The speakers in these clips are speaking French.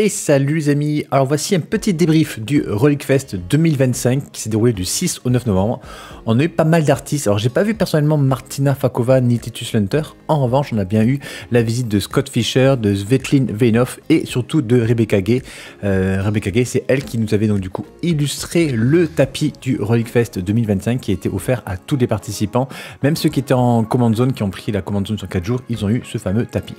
Et salut les amis, alors voici un petit débrief du Relic Fest 2025 qui s'est déroulé du 6 au 9 novembre. On a eu pas mal d'artistes, alors j'ai pas vu personnellement Martina Fakova ni Titus Lunter, en revanche on a bien eu la visite de Scott Fischer, de Svetlin Veinov et surtout de Rebecca Gay. Rebecca Gay, c'est elle qui nous avait donc du coup illustré le tapis du Relic Fest 2025 qui a été offert à tous les participants, même ceux qui étaient en command zone, qui ont pris la command zone sur 4 jours, ils ont eu ce fameux tapis.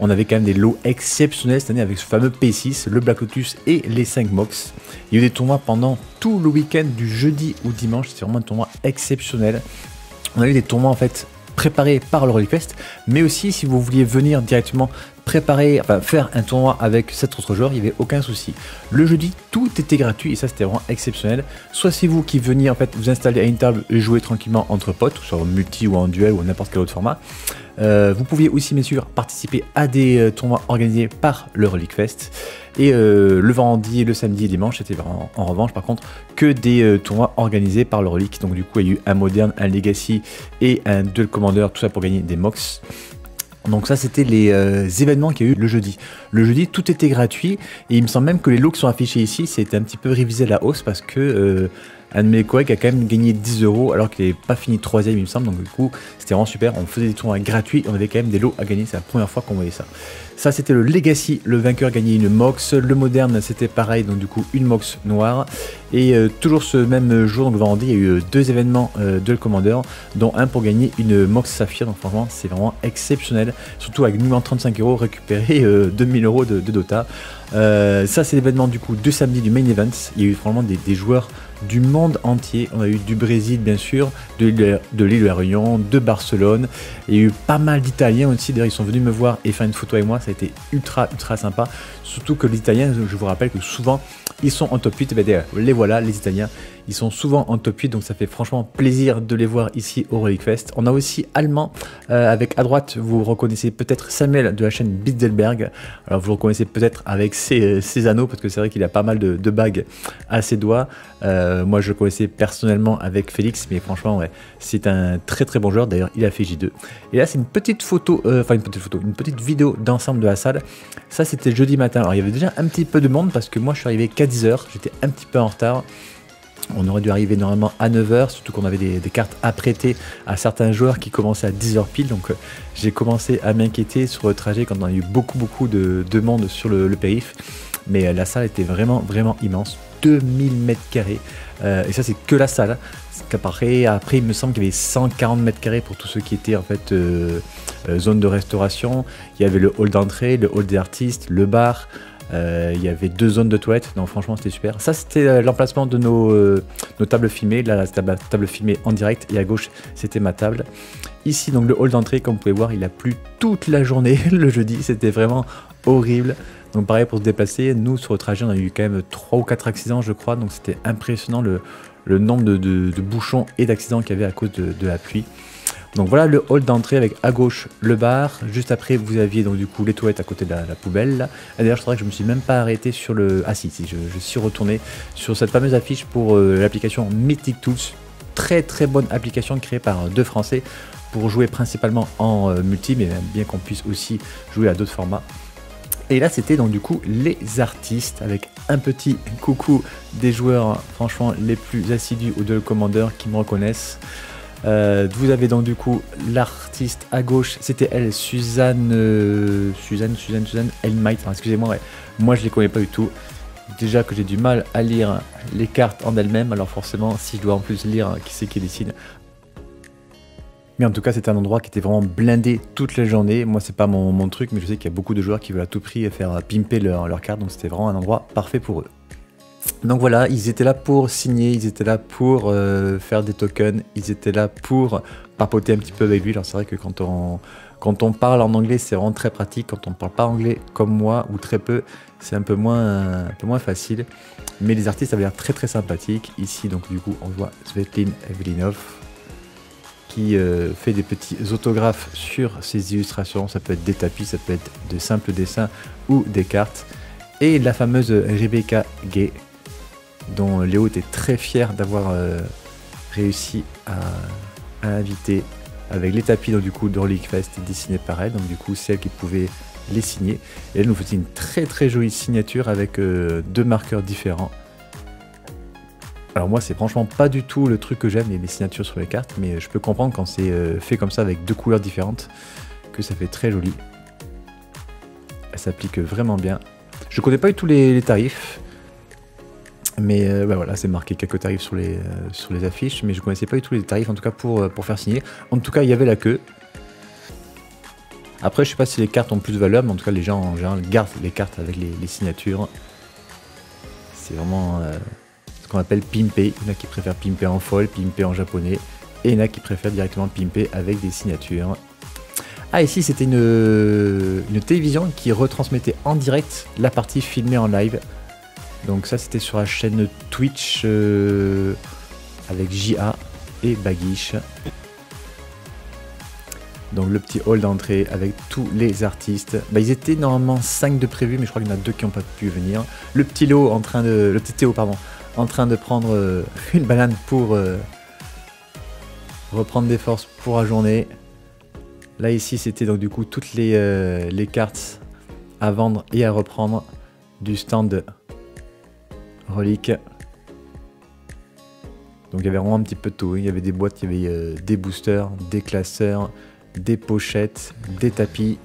On avait quand même des lots exceptionnels cette année avec ce fameux P6, le Black Lotus et les 5 MOX. Il y a eu des tournois pendant tout le week-end du jeudi au dimanche, c'était vraiment un tournoi exceptionnel. On a eu des tournois en fait préparés par le Relic Fest, mais aussi si vous vouliez venir directement préparer, enfin faire un tournoi avec 7 autres joueurs, il n'y avait aucun souci. Le jeudi, tout était gratuit et ça c'était vraiment exceptionnel. Soit c'est vous qui veniez en fait vous installer à une table et jouer tranquillement entre potes, soit en multi ou en duel ou n'importe quel autre format. Vous pouviez aussi bien sûr participer à des tournois organisés par le Relic Fest. Et le vendredi, le samedi et dimanche, c'était vraiment en revanche par contre que des tournois organisés par le Relic. Donc du coup il y a eu un moderne, un legacy et un duel commander, tout ça pour gagner des MOX. Donc ça c'était les événements qu'il y a eu le jeudi. Le jeudi tout était gratuit et il me semble même que les lots qui sont affichés ici c'était un petit peu révisé à la hausse parce que un de mes collègues a quand même gagné 10 € alors qu'il n'est pas fini 3ème il me semble. Donc du coup c'était vraiment super, on faisait des tournois gratuits, on avait quand même des lots à gagner, c'est la première fois qu'on voyait ça. Ça c'était le Legacy, le vainqueur gagnait une MOX, le moderne c'était pareil, donc du coup une MOX noire. Et toujours ce même jour, donc vendredi, il y a eu 2 événements de le Commander, dont un pour gagner une MOX Saphir, donc franchement c'est vraiment exceptionnel, surtout avec minimum 35 € récupérer 2000 € de Dota. Ça c'est l'événement du coup de samedi du main event, il y a eu vraiment des joueurs du monde entier, on a eu du Brésil bien sûr, de l'île de la Réunion, de Barcelone, il y a eu pas mal d'Italiens aussi, d'ailleurs ils sont venus me voir et faire une photo avec moi, ça a été ultra sympa, surtout que les Italiens, je vous rappelle que souvent ils sont en top 8, et bien les voilà les Italiens, ils sont souvent en top 8, donc ça fait franchement plaisir de les voir ici au Relic Fest. On a aussi allemand, avec à droite vous reconnaissez peut-être Samuel de la chaîne Bitzelberg, alors vous le reconnaissez peut-être avec ses anneaux, parce que c'est vrai qu'il a pas mal de bagues à ses doigts. Moi je le connaissais personnellement avec Félix, mais franchement ouais, c'est un très bon joueur, d'ailleurs il a fait J2. Et là c'est une petite photo, une petite vidéo d'ensemble de la salle. Ça c'était jeudi matin, alors il y avait déjà un petit peu de monde parce que moi je suis arrivé qu'à 10 h, j'étais un petit peu en retard. On aurait dû arriver normalement à 9 h, surtout qu'on avait des cartes à prêter à certains joueurs qui commençaient à 10 h pile, donc j'ai commencé à m'inquiéter sur le trajet quand on a eu beaucoup de monde sur le périph'. Mais la salle était vraiment immense, 2000 m², et ça c'est que la salle. Après il me semble qu'il y avait 140 m² pour tous ceux qui étaient en fait zone de restauration. Il y avait le hall d'entrée, le hall des artistes, le bar. Il y avait 2 zones de toilettes, donc franchement c'était super. Ça c'était l'emplacement de nos tables filmées, là c'était la table filmée en direct et à gauche c'était ma table. Ici donc le hall d'entrée, comme vous pouvez voir, il a plu toute la journée le jeudi, c'était vraiment horrible. Donc pareil pour se déplacer, nous sur le trajet on a eu quand même 3 ou 4 accidents je crois, donc c'était impressionnant le nombre de bouchons et d'accidents qu'il y avait à cause de la pluie. Donc voilà le hall d'entrée avec à gauche le bar, juste après vous aviez donc du coup les toilettes à côté de la poubelle là. Et d'ailleurs je crois que je me suis même pas arrêté sur le... Ah si, je suis retourné sur cette fameuse affiche pour l'application Mythic Tools. Très bonne application créée par 2 Français pour jouer principalement en multi, mais bien qu'on puisse aussi jouer à d'autres formats. Et là c'était donc du coup les artistes avec un petit coucou des joueurs franchement les plus assidus au Duel Commander qui me reconnaissent. Vous avez donc du coup l'artiste à gauche, c'était elle, Suzanne Elmite, excusez-moi, ouais. Moi je les connais pas du tout. Déjà que j'ai du mal à lire les cartes en elles-mêmes, alors forcément si je dois en plus lire qui c'est qui décide. Mais en tout cas c'était un endroit qui était vraiment blindé toute la journée. Moi c'est pas mon truc, mais je sais qu'il y a beaucoup de joueurs qui veulent à tout prix faire pimper leur carte, donc c'était vraiment un endroit parfait pour eux. Donc voilà, ils étaient là pour signer, ils étaient là pour faire des tokens, ils étaient là pour papoter un petit peu avec lui. Alors c'est vrai que quand on parle en anglais c'est vraiment très pratique, quand on ne parle pas anglais comme moi ou très peu, c'est un peu moins facile. Mais les artistes avaient l'air très sympathiques. Ici donc du coup on voit Svetlin Veinov qui fait des petits autographes sur ses illustrations. Ça peut être des tapis, ça peut être de simples dessins ou des cartes. Et la fameuse Rebecca Gay, dont Léo était très fier d'avoir réussi à inviter avec les tapis donc, du coup, de Relic Fest dessinés par elle. Donc du coup, c'est elle qui pouvait les signer. Et elle nous faisait une très très jolie signature avec 2 marqueurs différents. Alors moi c'est franchement pas du tout le truc que j'aime, les signatures sur les cartes, mais je peux comprendre quand c'est fait comme ça avec 2 couleurs différentes, que ça fait très joli. Elle s'applique vraiment bien. Je connais pas du tout les tarifs, mais bah voilà, c'est marqué quelques tarifs sur les affiches, mais je connaissais pas du tout les tarifs en tout cas pour faire signer. En tout cas il y avait la queue. Après je sais pas si les cartes ont plus de valeur, mais en tout cas les gens en général gardent les cartes avec les signatures. C'est vraiment... ce qu'on appelle pimper. Il y en a qui préfèrent pimper en foil, pimper en japonais, et il y en a qui préfèrent directement pimper avec des signatures. Ah, ici c'était une télévision qui retransmettait en direct la partie filmée en live. Donc ça c'était sur la chaîne Twitch avec JA et Baguiche. Donc le petit hall d'entrée avec tous les artistes. Bah, ils étaient normalement 5 de prévus, mais je crois qu'il y en a 2 qui n'ont pas pu venir. Le petit Théo en train de prendre une banane pour reprendre des forces pour la journée. Là ici c'était donc du coup toutes les cartes à vendre et à reprendre du stand relique. Donc il y avait vraiment un petit peu de tout. Il y avait des boîtes, il y avait des boosters, des classeurs, des pochettes, des tapis.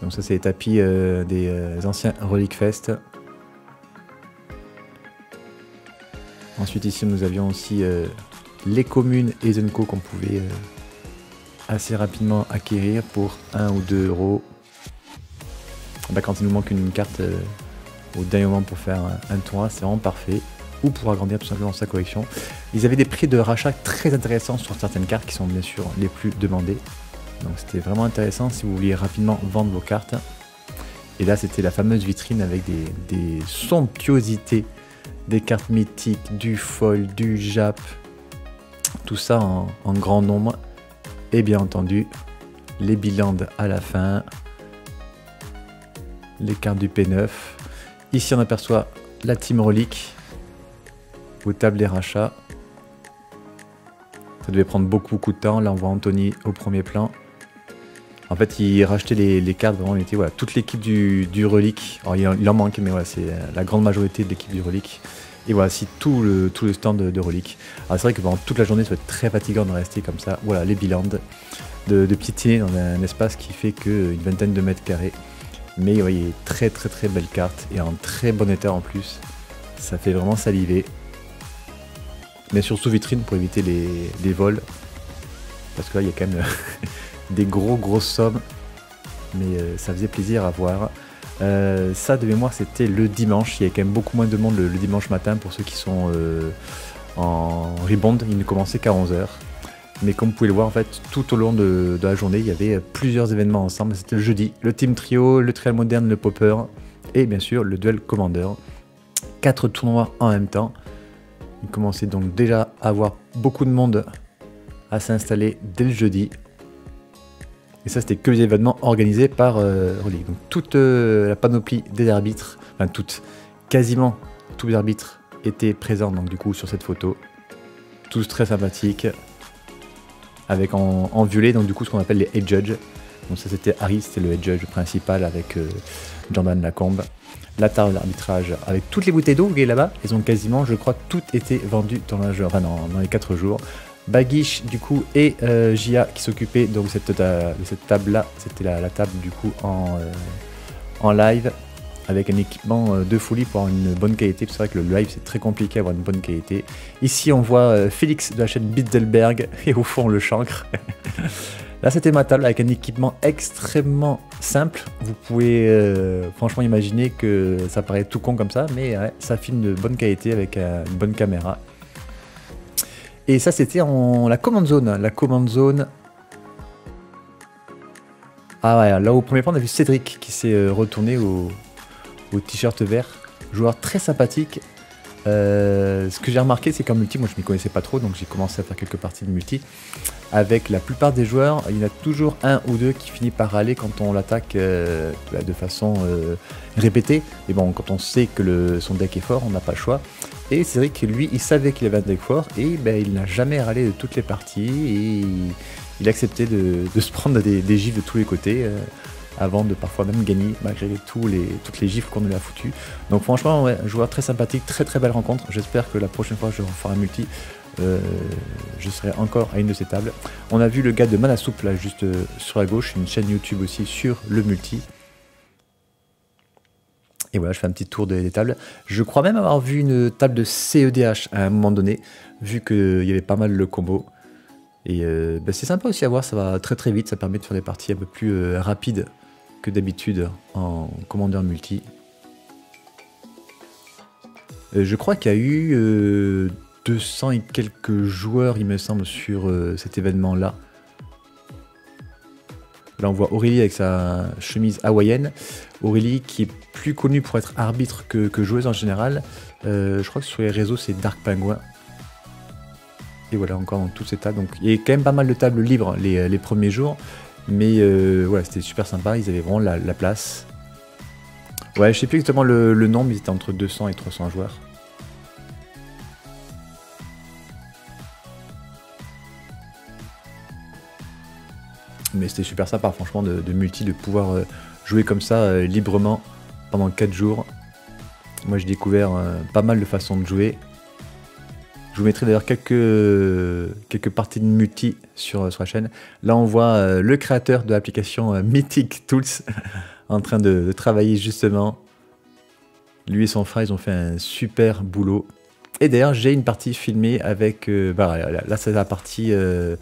Donc ça c'est les tapis des anciens Relic Fest. Ensuite ici nous avions aussi les communes et Zenko qu'on pouvait assez rapidement acquérir pour 1 ou 2 euros. Bah, quand il nous manque une carte au dernier moment pour faire un tournoi, c'est vraiment parfait. Ou pour agrandir tout simplement sa collection. Ils avaient des prix de rachat très intéressants sur certaines cartes qui sont bien sûr les plus demandées. Donc c'était vraiment intéressant si vous vouliez rapidement vendre vos cartes. Et là c'était la fameuse vitrine avec des somptuosités, des cartes mythiques, du foil, du jap, tout ça en grand nombre. Et bien entendu, les bilans à la fin, les cartes du P9. Ici on aperçoit la Team Relic, aux tables des rachats. Ça devait prendre beaucoup de temps. Là on voit Anthony au premier plan. En fait il rachetait les cartes, vraiment il était voilà, toute l'équipe du Relic. Alors il en manque, mais voilà, c'est la grande majorité de l'équipe du Relic. Et voilà, si tout le stand de Relic. Alors c'est vrai que pendant toute la journée ça va être très fatigant de rester comme ça. Voilà, les bilans de piétiner dans un espace qui fait qu'une vingtaine de mètres carrés. Mais vous voyez, très belle carte et en très bon état en plus. Ça fait vraiment saliver. Bien sûr sous vitrine pour éviter les vols. Parce que là il y a quand même des grosses sommes. Mais ça faisait plaisir à voir. Ça de mémoire c'était le dimanche. Il y avait quand même beaucoup moins de monde le dimanche matin pour ceux qui sont en rebound. Il ne commençait qu'à 11 h. Mais comme vous pouvez le voir en fait tout au long de la journée il y avait plusieurs événements ensemble. C'était le jeudi, le Team Trio, le Trial Moderne, le Popper et bien sûr le Duel Commander. 4 tournois en même temps. Il commençait donc déjà à avoir beaucoup de monde à s'installer dès le jeudi. Et ça c'était que les événements organisés par Relic. Donc toute la panoplie des arbitres, enfin quasiment tous les arbitres étaient présents donc du coup sur cette photo. Tous très sympathiques. Avec en violet donc du coup ce qu'on appelle les head judges. Donc ça c'était Harry, c'était le head judge principal avec Jordan Lacombe. La table d'arbitrage avec toutes les bouteilles d'eau, vous voyez là-bas, elles ont quasiment, je crois, toutes été vendues dans les 4 jours. Baguiche du coup et Jia qui s'occupaient de cette table-là, c'était la table du coup en live avec un équipement de folie pour avoir une bonne qualité. C'est vrai que le live c'est très compliqué à avoir une bonne qualité. Ici on voit Félix de la chaîne Bitzelberg et au fond le chancre. Là c'était ma table avec un équipement extrêmement simple. Vous pouvez franchement imaginer que ça paraît tout con comme ça, mais ouais, ça filme de bonne qualité avec une bonne caméra. Et ça c'était la command zone. La command zone. Ah ouais, là au premier plan on a vu Cédric qui s'est retourné au t-shirt vert. Joueur très sympathique. Ce que j'ai remarqué c'est qu'en multi, moi je m'y connaissais pas trop, donc j'ai commencé à faire quelques parties de multi. Avec la plupart des joueurs, il y en a toujours un ou deux qui finit par râler quand on l'attaque de façon répétée. Mais bon, quand on sait que son deck est fort, on n'a pas le choix. Et c'est vrai que lui, il savait qu'il avait un deck fort et il n'a jamais râlé de toutes les parties. Et il acceptait de se prendre des gifs de tous les côtés. avant de parfois même gagner malgré toutes les gifles qu'on lui a foutues. Donc franchement, ouais, un joueur très sympathique, très très belle rencontre. J'espère que la prochaine fois que je referai un multi, je serai encore à une de ces tables. On a vu le gars de Manasoup là juste sur la gauche, une chaîne YouTube aussi sur le multi. Et voilà, je fais un petit tour des tables. Je crois même avoir vu une table de CEDH à un moment donné, vu qu'il y avait pas mal le combo. Et c'est sympa aussi à voir, ça va très très vite, ça permet de faire des parties un peu plus rapides que d'habitude en commandeur multi. Je crois qu'il y a eu 200 et quelques joueurs, il me semble, sur cet événement-là. Là, on voit Aurélie avec sa chemise hawaïenne. Aurélie qui est plus connue pour être arbitre que joueuse en général. Je crois que sur les réseaux, c'est Dark Penguin. Et voilà, encore dans tous ces tables. Donc, il y a quand même pas mal de tables libres les premiers jours. Mais voilà, c'était super sympa. Ils avaient vraiment la place. Ouais, je sais plus exactement le nombre. Ils étaient entre 200 et 300 joueurs. Mais c'était super sympa, franchement, de multi, de pouvoir jouer comme ça librement pendant 4 jours. Moi, j'ai découvert pas mal de façons de jouer. Je vous mettrai d'ailleurs quelques parties de multi sur la chaîne. Là, on voit le créateur de l'application Mythic Tools en train de travailler justement. Lui et son frère, ils ont fait un super boulot. Et d'ailleurs, j'ai une partie filmée avec... là, c'est la partie... de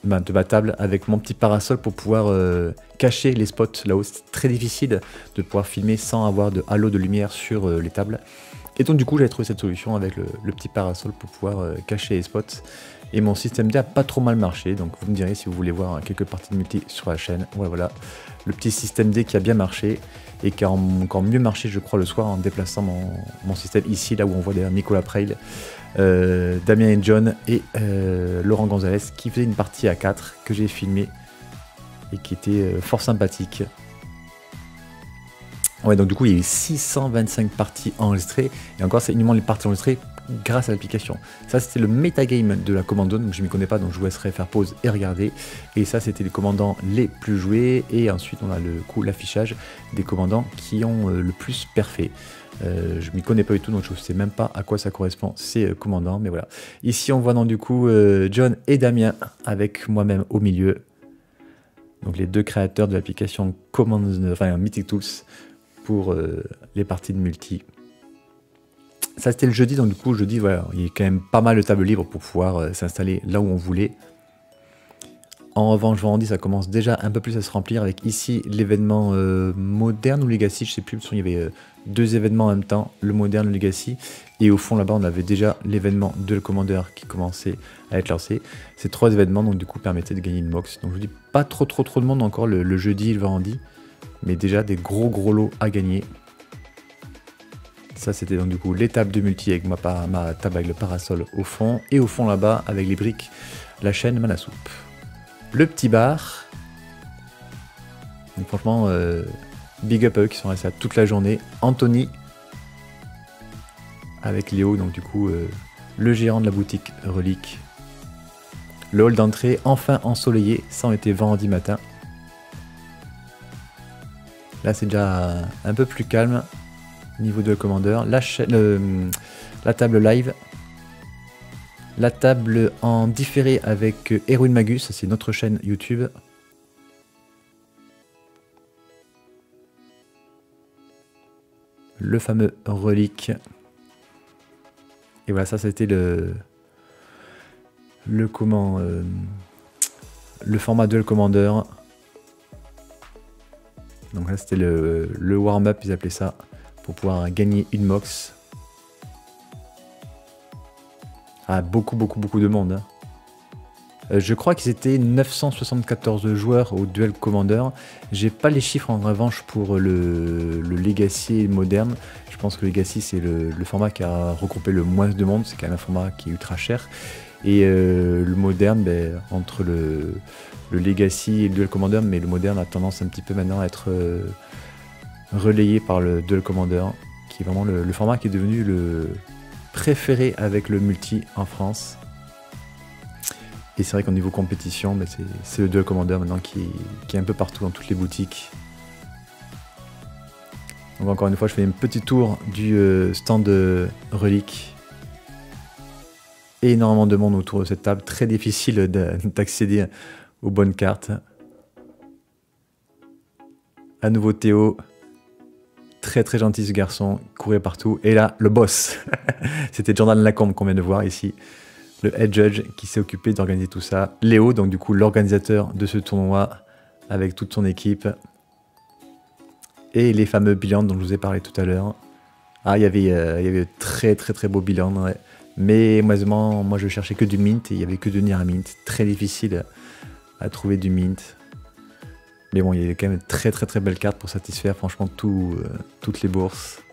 ma table avec mon petit parasol pour pouvoir cacher les spots là-haut. C'est très difficile de pouvoir filmer sans avoir de halo de lumière sur les tables. Et donc du coup j'avais trouvé cette solution avec le petit parasol pour pouvoir cacher les spots. Et mon système D a pas trop mal marché, donc vous me direz si vous voulez voir quelques parties de multi sur la chaîne. Ouais, voilà, le petit système D qui a bien marché et qui a encore mieux marché je crois le soir en déplaçant mon système ici, là où on voit d'ailleurs Nicolas Preil, Damien et John et Laurent Gonzalez qui faisaient une partie à 4 que j'ai filmé et qui était fort sympathique. Ouais, donc du coup il y a eu 625 parties enregistrées et encore c'est uniquement les parties enregistrées grâce à l'application. Ça c'était le metagame de la commando, donc je m'y connais pas, donc je vous laisserai faire pause et regarder. Et ça c'était les commandants les plus joués et ensuite on a le coup l'affichage des commandants qui ont le plus perfait. Je m'y connais pas du tout, donc je ne sais même pas à quoi ça correspond ces commandants, mais voilà. Ici on voit donc du coup John et Damien avec moi-même au milieu. Donc les deux créateurs de l'application Mythic Tools pour les parties de multi. Ça c'était le jeudi, donc du coup jeudi voilà, il y a quand même pas mal de tables libres pour pouvoir s'installer là où on voulait. En revanche, vendredi, ça commence déjà un peu plus à se remplir avec ici l'événement moderne ou Legacy, je sais plus, il y avait deux événements en même temps, le moderne, le Legacy, et au fond là-bas on avait déjà l'événement Duel Commander qui commençait à être lancé. Ces trois événements donc du coup permettaient de gagner une box. Donc je vous dis pas trop de monde encore le jeudi et le vendredi, mais déjà des gros lots à gagner. Ça c'était donc du coup les tables de multi avec ma table avec le parasol au fond, et au fond là-bas avec les briques, la chaîne Manasoup. Le petit bar. Donc franchement, big up à eux qui sont restés toute la journée. Anthony avec Léo, donc du coup le gérant de la boutique Relique. Le hall d'entrée enfin ensoleillé, ça on était vendredi matin. Là c'est déjà un peu plus calme niveau de commandeur. La table live. La table en différé avec Erwin Magus, c'est notre chaîne YouTube. Le fameux relique. Et voilà, ça c'était le format Duel Commander. Donc là c'était le warm-up, ils appelaient ça, pour pouvoir gagner une box. Ah, beaucoup de monde. Hein. Je crois qu'ils étaient 974 joueurs au Duel Commander. J'ai pas les chiffres en revanche pour le Legacy moderne. Je pense que Legacy c'est le format qui a regroupé le moins de monde. C'est quand même un format qui est ultra cher. Et le moderne, entre le Legacy et le Duel Commander, mais le moderne a tendance un petit peu maintenant à être relayé par le Duel Commander, qui est vraiment le format qui est devenu le préféré avec le multi en France. Et c'est vrai qu'au niveau compétition, c'est le Duel Commander maintenant qui est un peu partout dans toutes les boutiques. Donc encore une fois, je fais un petit tour du stand de reliques. Et énormément de monde autour de cette table. Très difficile d'accéder aux bonnes cartes. À nouveau Théo. Très très gentil ce garçon. Courait partout. Et là, le boss. C'était Jordan Lacombe qu'on vient de voir ici. Le head judge qui s'est occupé d'organiser tout ça. Léo, donc du coup l'organisateur de ce tournoi avec toute son équipe. Et les fameux bilans dont je vous ai parlé tout à l'heure. Ah, il y avait très très très beau bilan. Ouais. Mais moi je cherchais que du mint et il n'y avait que de Nira mint. Très difficile à trouver du mint. Mais bon, il y avait quand même de très très très belles cartes pour satisfaire franchement toutes les bourses.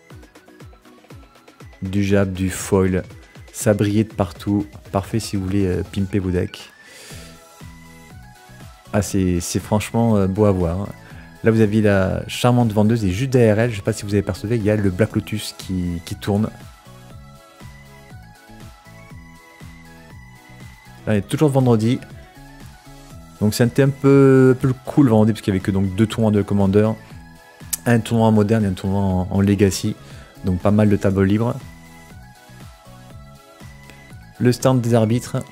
Du jab, du foil. Ça brillait de partout. Parfait si vous voulez pimper vos decks. Ah, c'est franchement beau à voir. Là, vous avez la charmante vendeuse et juste derrière elle, je ne sais pas si vous avez perçu, il y a le Black Lotus qui tourne. Là, on est toujours vendredi. Donc, c'était un peu cool vendredi, parce qu'il n'y avait que donc 2 tournois de Commander. Un tournoi en moderne et un tournoi en Legacy. Donc, pas mal de tables libres. Le stand des arbitres.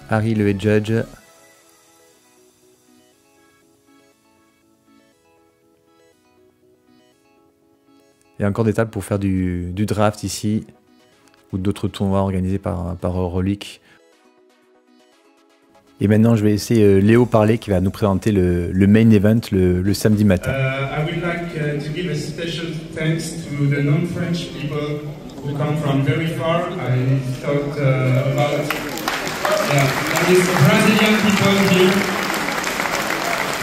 Harry, le head judge. Il y a encore des tables pour faire du draft ici, ou d'autres tournois organisés par Relic. Et maintenant, je vais laisser Léo parler, qui va nous présenter le main event le samedi matin. I would like to give a special thanks to the non-French people who come from very far. I thought about there is Brazilian people here,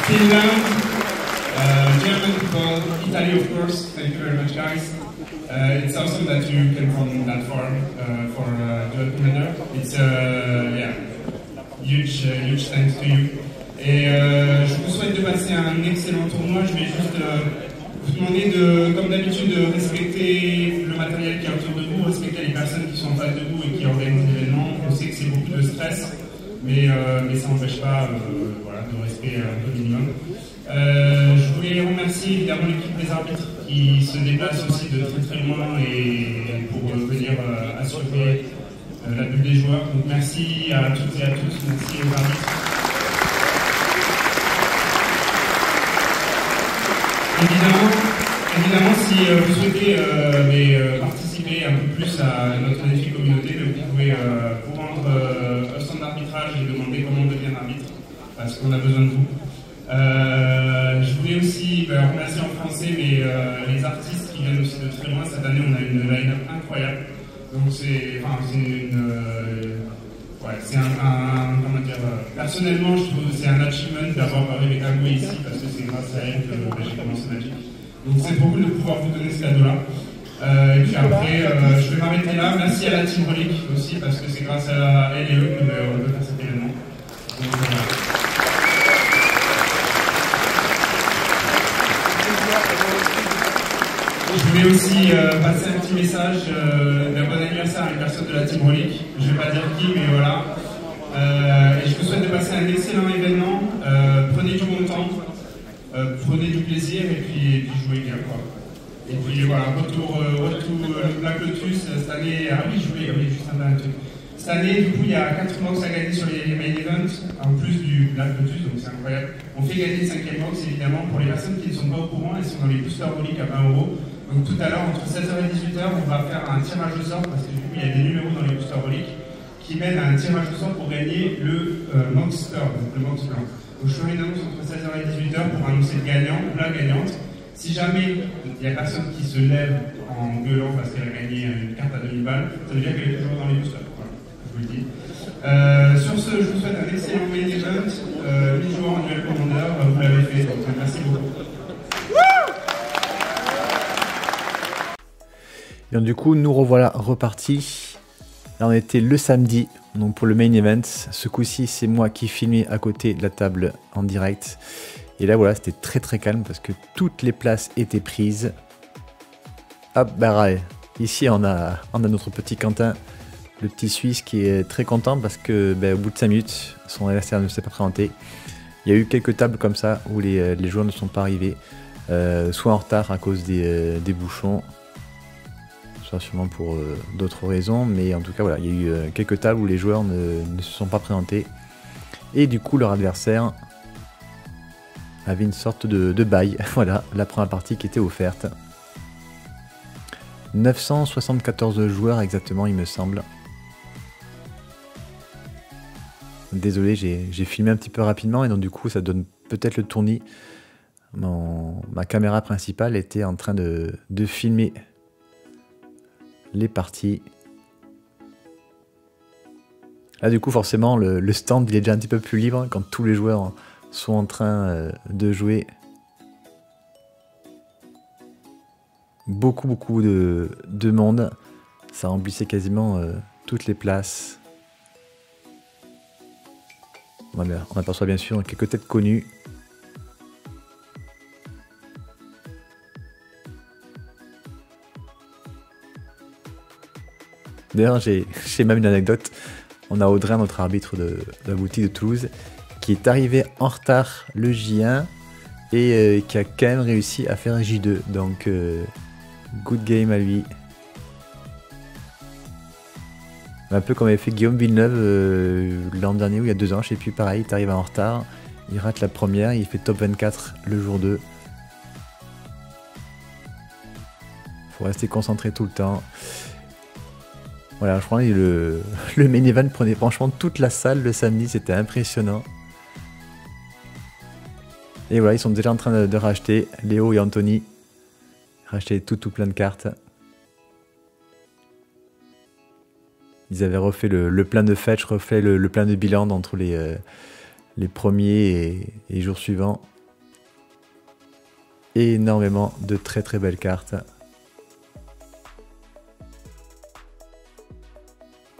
Finland. German people, Italy of course, thank you very much guys. It's awesome that you came from that far for Duel Commander. It's huge thanks to you. Et je vous souhaite de passer un excellent tournoi. Je vais juste vous demander comme d'habitude de respecter le matériel qui est autour de vous, respecter les personnes qui sont en face de vous et qui organisent l'événement. On sait que c'est beaucoup de stress, mais ça n'empêche pas de respect un peu minimum. Je voulais remercier évidemment l'équipe des arbitres qui se déplace aussi de très très loin et pour venir assurer la bulle des joueurs. Donc merci à toutes et à tous, merci aux arbitres. Évidemment si vous souhaitez participer un peu plus à notre défi communauté, vous pouvez vous rendre au centre d'arbitrage et demander comment devenir arbitre, parce qu'on a besoin de vous. Je voulais aussi remercier en français les artistes qui viennent aussi de très loin. Cette année, on a une line-up incroyable. Donc personnellement, je trouve que c'est un achievement d'avoir Rebecca Gouet ici, parce que c'est grâce à elle que j'ai commencé Magic. Donc c'est beaucoup de pouvoir vous donner ce cadeau-là. Et puis après, je vais m'arrêter là. Merci à la Team Relic aussi, parce que c'est grâce à elle et eux qu'on peut faire cet événement. Donc, je voulais aussi passer un petit message d'un bon anniversaire à une personne de la Team Relic. Je ne vais pas dire qui, mais voilà. Et je vous souhaite de passer un excellent événement. Prenez du bon temps, prenez du plaisir et puis jouez bien, quoi. Et puis voilà, retour le Black Lotus cette année. Ah oui, juste un truc. Cette année, du coup, il y a 4 box à gagner sur les main events, en plus du Black Lotus, donc c'est incroyable. On fait gagner le 5e box, évidemment, pour les personnes qui ne sont pas au courant, elles sont dans les boosters Relic à 20 €. Donc tout à l'heure, entre 16h et 18h, on va faire un tirage au sort, parce que du coup, il y a des numéros dans les boosters Relic qui mènent à un tirage au sort pour gagner le Moxster, donc le Mox blanc. Donc je ferai une annonce entre 16h et 18h pour annoncer le gagnant ou la gagnante. Si jamais il n'y a personne qui se lève en gueulant parce qu'elle a gagné une carte à 2000 balles, ça veut dire qu'elle est toujours dans les boosters. Voilà, je vous le dis. Sur ce, je vous souhaite un excellent main event. 8 jours en Duel Commander, vous l'avez fait, donc merci beaucoup. Et donc, du coup, nous revoilà repartis. Là, on était le samedi, donc pour le main event. Ce coup-ci, c'est moi qui filmais à côté de la table en direct. Et là, voilà, c'était très très calme parce que toutes les places étaient prises. Hop, ouais. Ici, on a notre petit Quentin, le petit Suisse, qui est très content parce que au bout de 5 minutes, son adversaire ne s'est pas présenté. Il y a eu quelques tables comme ça où les joueurs ne sont pas arrivés. soit en retard à cause des bouchons, soit sûrement pour d'autres raisons, mais en tout cas voilà, il y a eu quelques tables où les joueurs ne se sont pas présentés, et du coup leur adversaire avait une sorte de bail. Voilà, la première partie qui était offerte. 974 joueurs exactement, il me semble. Désolé, j'ai filmé un petit peu rapidement et donc du coup ça donne peut-être le tournis. Ma caméra principale était en train de filmer les parties. Là du coup forcément le stand il est déjà un petit peu plus libre quand tous les joueurs sont en train de jouer. Beaucoup de monde. Ça remplissait quasiment toutes les places. On aperçoit bien sûr quelques têtes connues. D'ailleurs, j'ai même une anecdote. On a Audrey, notre arbitre de la boutique de Toulouse, qui est arrivé en retard le J1 et qui a quand même réussi à faire un J2. Donc, good game à lui. Un peu comme avait fait Guillaume Villeneuve l'an dernier ou il y a 2 ans, je sais plus, pareil, il arrive en retard, il rate la première, il fait top 24 le jour 2. Faut rester concentré tout le temps. Voilà, je crois que le main event prenait franchement toute la salle le samedi, c'était impressionnant. Et voilà, ils sont déjà en train de racheter, Léo et Anthony, racheter tout plein de cartes. Ils avaient refait le plein de fetch, refait le plein de bilan entre les premiers et les jours suivants. Et énormément de très belles cartes.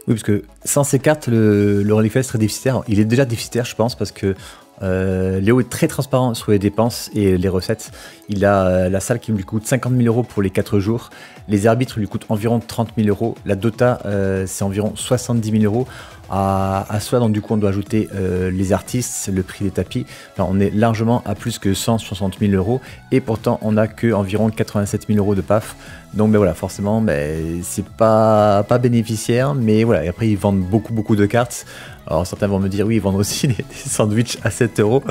Oui, parce que sans ces cartes, le Relic Fest serait déficitaire. Il est déjà déficitaire, je pense, parce que Léo est très transparent sur les dépenses et les recettes. Il a la salle qui lui coûte 50 000 € pour les 4 jours. Les arbitres lui coûtent environ 30 000 €. La Dota, c'est environ 70 000 €. À cela, donc du coup, on doit ajouter les artistes, le prix des tapis. Enfin, on est largement à plus que 160 000 € et pourtant, on n'a que environ 87 000 € de PAF. Donc ben voilà, forcément, ben, c'est pas bénéficiaire, mais voilà. Et après, ils vendent beaucoup de cartes. Alors certains vont me dire oui, ils vendent aussi des sandwichs à 7 €.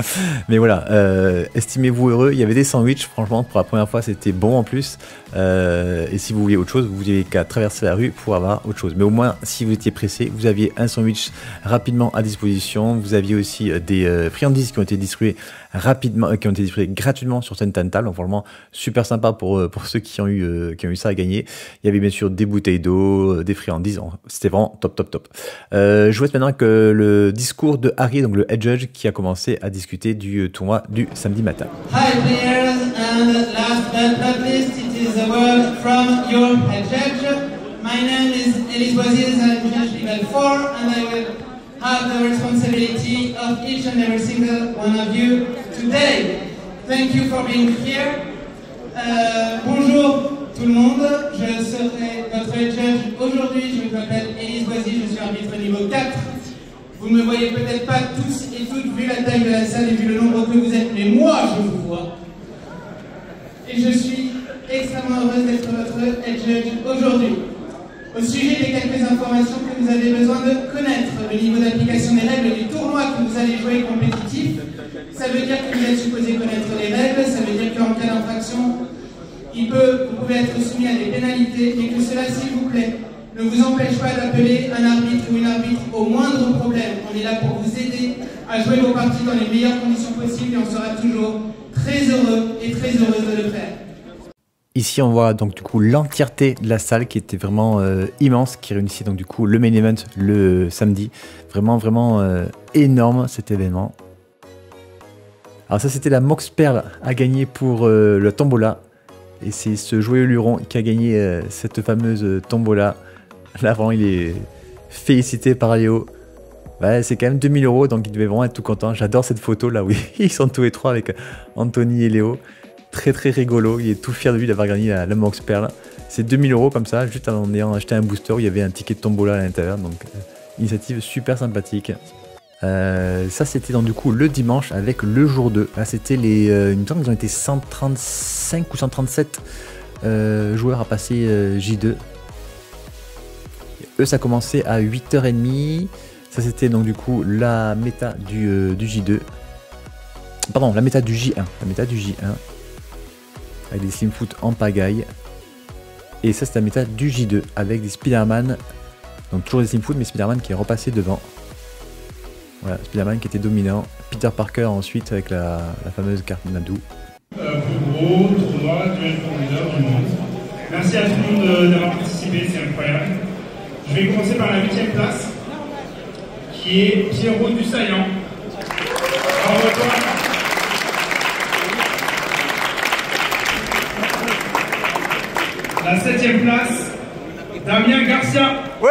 Mais voilà, estimez-vous heureux. Il y avait des sandwichs, franchement, pour la première fois, c'était bon en plus. Et si vous vouliez autre chose, vous n'aviez qu'à traverser la rue pour avoir autre chose. Mais au moins, si vous étiez pressé, vous aviez un sandwich rapidement à disposition. Vous aviez aussi des friandises qui ont été distribuées rapidement, qui ont été distribuées gratuitement sur Sentinel. Donc vraiment super sympa pour ceux qui ont eu ça à gagner. Il y avait bien sûr des bouteilles d'eau, des friandises. C'était vraiment top. Je vous laisse maintenant que le discours de Harry, donc le head judge, qui a commencé à discuter du tournoi du samedi matin. Hi players, and last but not least, it is a word from your head judge. My name is Elise Boisier, I'm judge level 4, and I will have the responsibility of each and every single one of you today. Thank you for being here. Bonjour tout le monde, je serai votre head judge aujourd'hui. Je m'appelle Elise Boisier, je suis arbitre niveau 4. Vous ne me voyez peut-être pas tous et toutes vu la taille de la salle et vu le nombre que vous êtes, mais moi je vous vois. Et je suis extrêmement heureuse d'être votre head judge aujourd'hui. Au sujet des quelques informations que vous avez besoin de connaître, le niveau d'application des règles du tournoi que vous allez jouer compétitif, ça veut dire que vous êtes supposé connaître les règles, ça veut dire qu'en cas d'infraction, vous pouvez être soumis à des pénalités, et que cela, s'il vous plaît, ne vous empêche pas d'appeler un arbitre ou une arbitre au moindre problème. On est là pour vous aider à jouer vos parties dans les meilleures conditions possibles et on sera toujours très heureux et très heureuse de le faire. Ici, on voit donc du coup l'entièreté de la salle qui était vraiment immense, qui réunissait donc du coup le main event le samedi. Vraiment énorme cet événement. Alors ça, c'était la Mox Pearl à gagner pour le Tombola. Et c'est ce joyeux luron qui a gagné cette fameuse Tombola. Là, vraiment, il est félicité par Léo. Ouais, c'est quand même 2000 €, donc il devait vraiment être tout content. J'adore cette photo là où ils sont tous les trois avec Anthony et Léo. Très rigolo, il est tout fier de lui d'avoir gagné la Mox Pearl. C'est 2000 € comme ça, juste en ayant acheté un booster où il y avait un ticket de Tombola à l'intérieur. Donc, initiative super sympathique. Ça c'était donc du coup le dimanche avec le jour 2. Là c'était les... il me semble qu'ils ont été 135 ou 137 joueurs à passer J2. Et eux ça commençait à 8h30. Ça c'était donc du coup la méta du J2. Pardon, la méta du J1. La méta du J1. Avec des Slimfoot en pagaille. Et ça c'est la méta du J2 avec des Spider-Man. Donc toujours des Slimfoot mais Spider-Man qui est repassé devant. Voilà, Spider-Man qui était dominant. Peter Parker ensuite avec la fameuse carte Nadou. Plus gros tournoi duel pour leader du monde. Merci à tout le monde d'avoir participé, c'est incroyable. Je vais commencer par la 8e place, qui est Pierrot du Saillant. Bravo à toi. La 7e place, Damien Garcia. Ouais!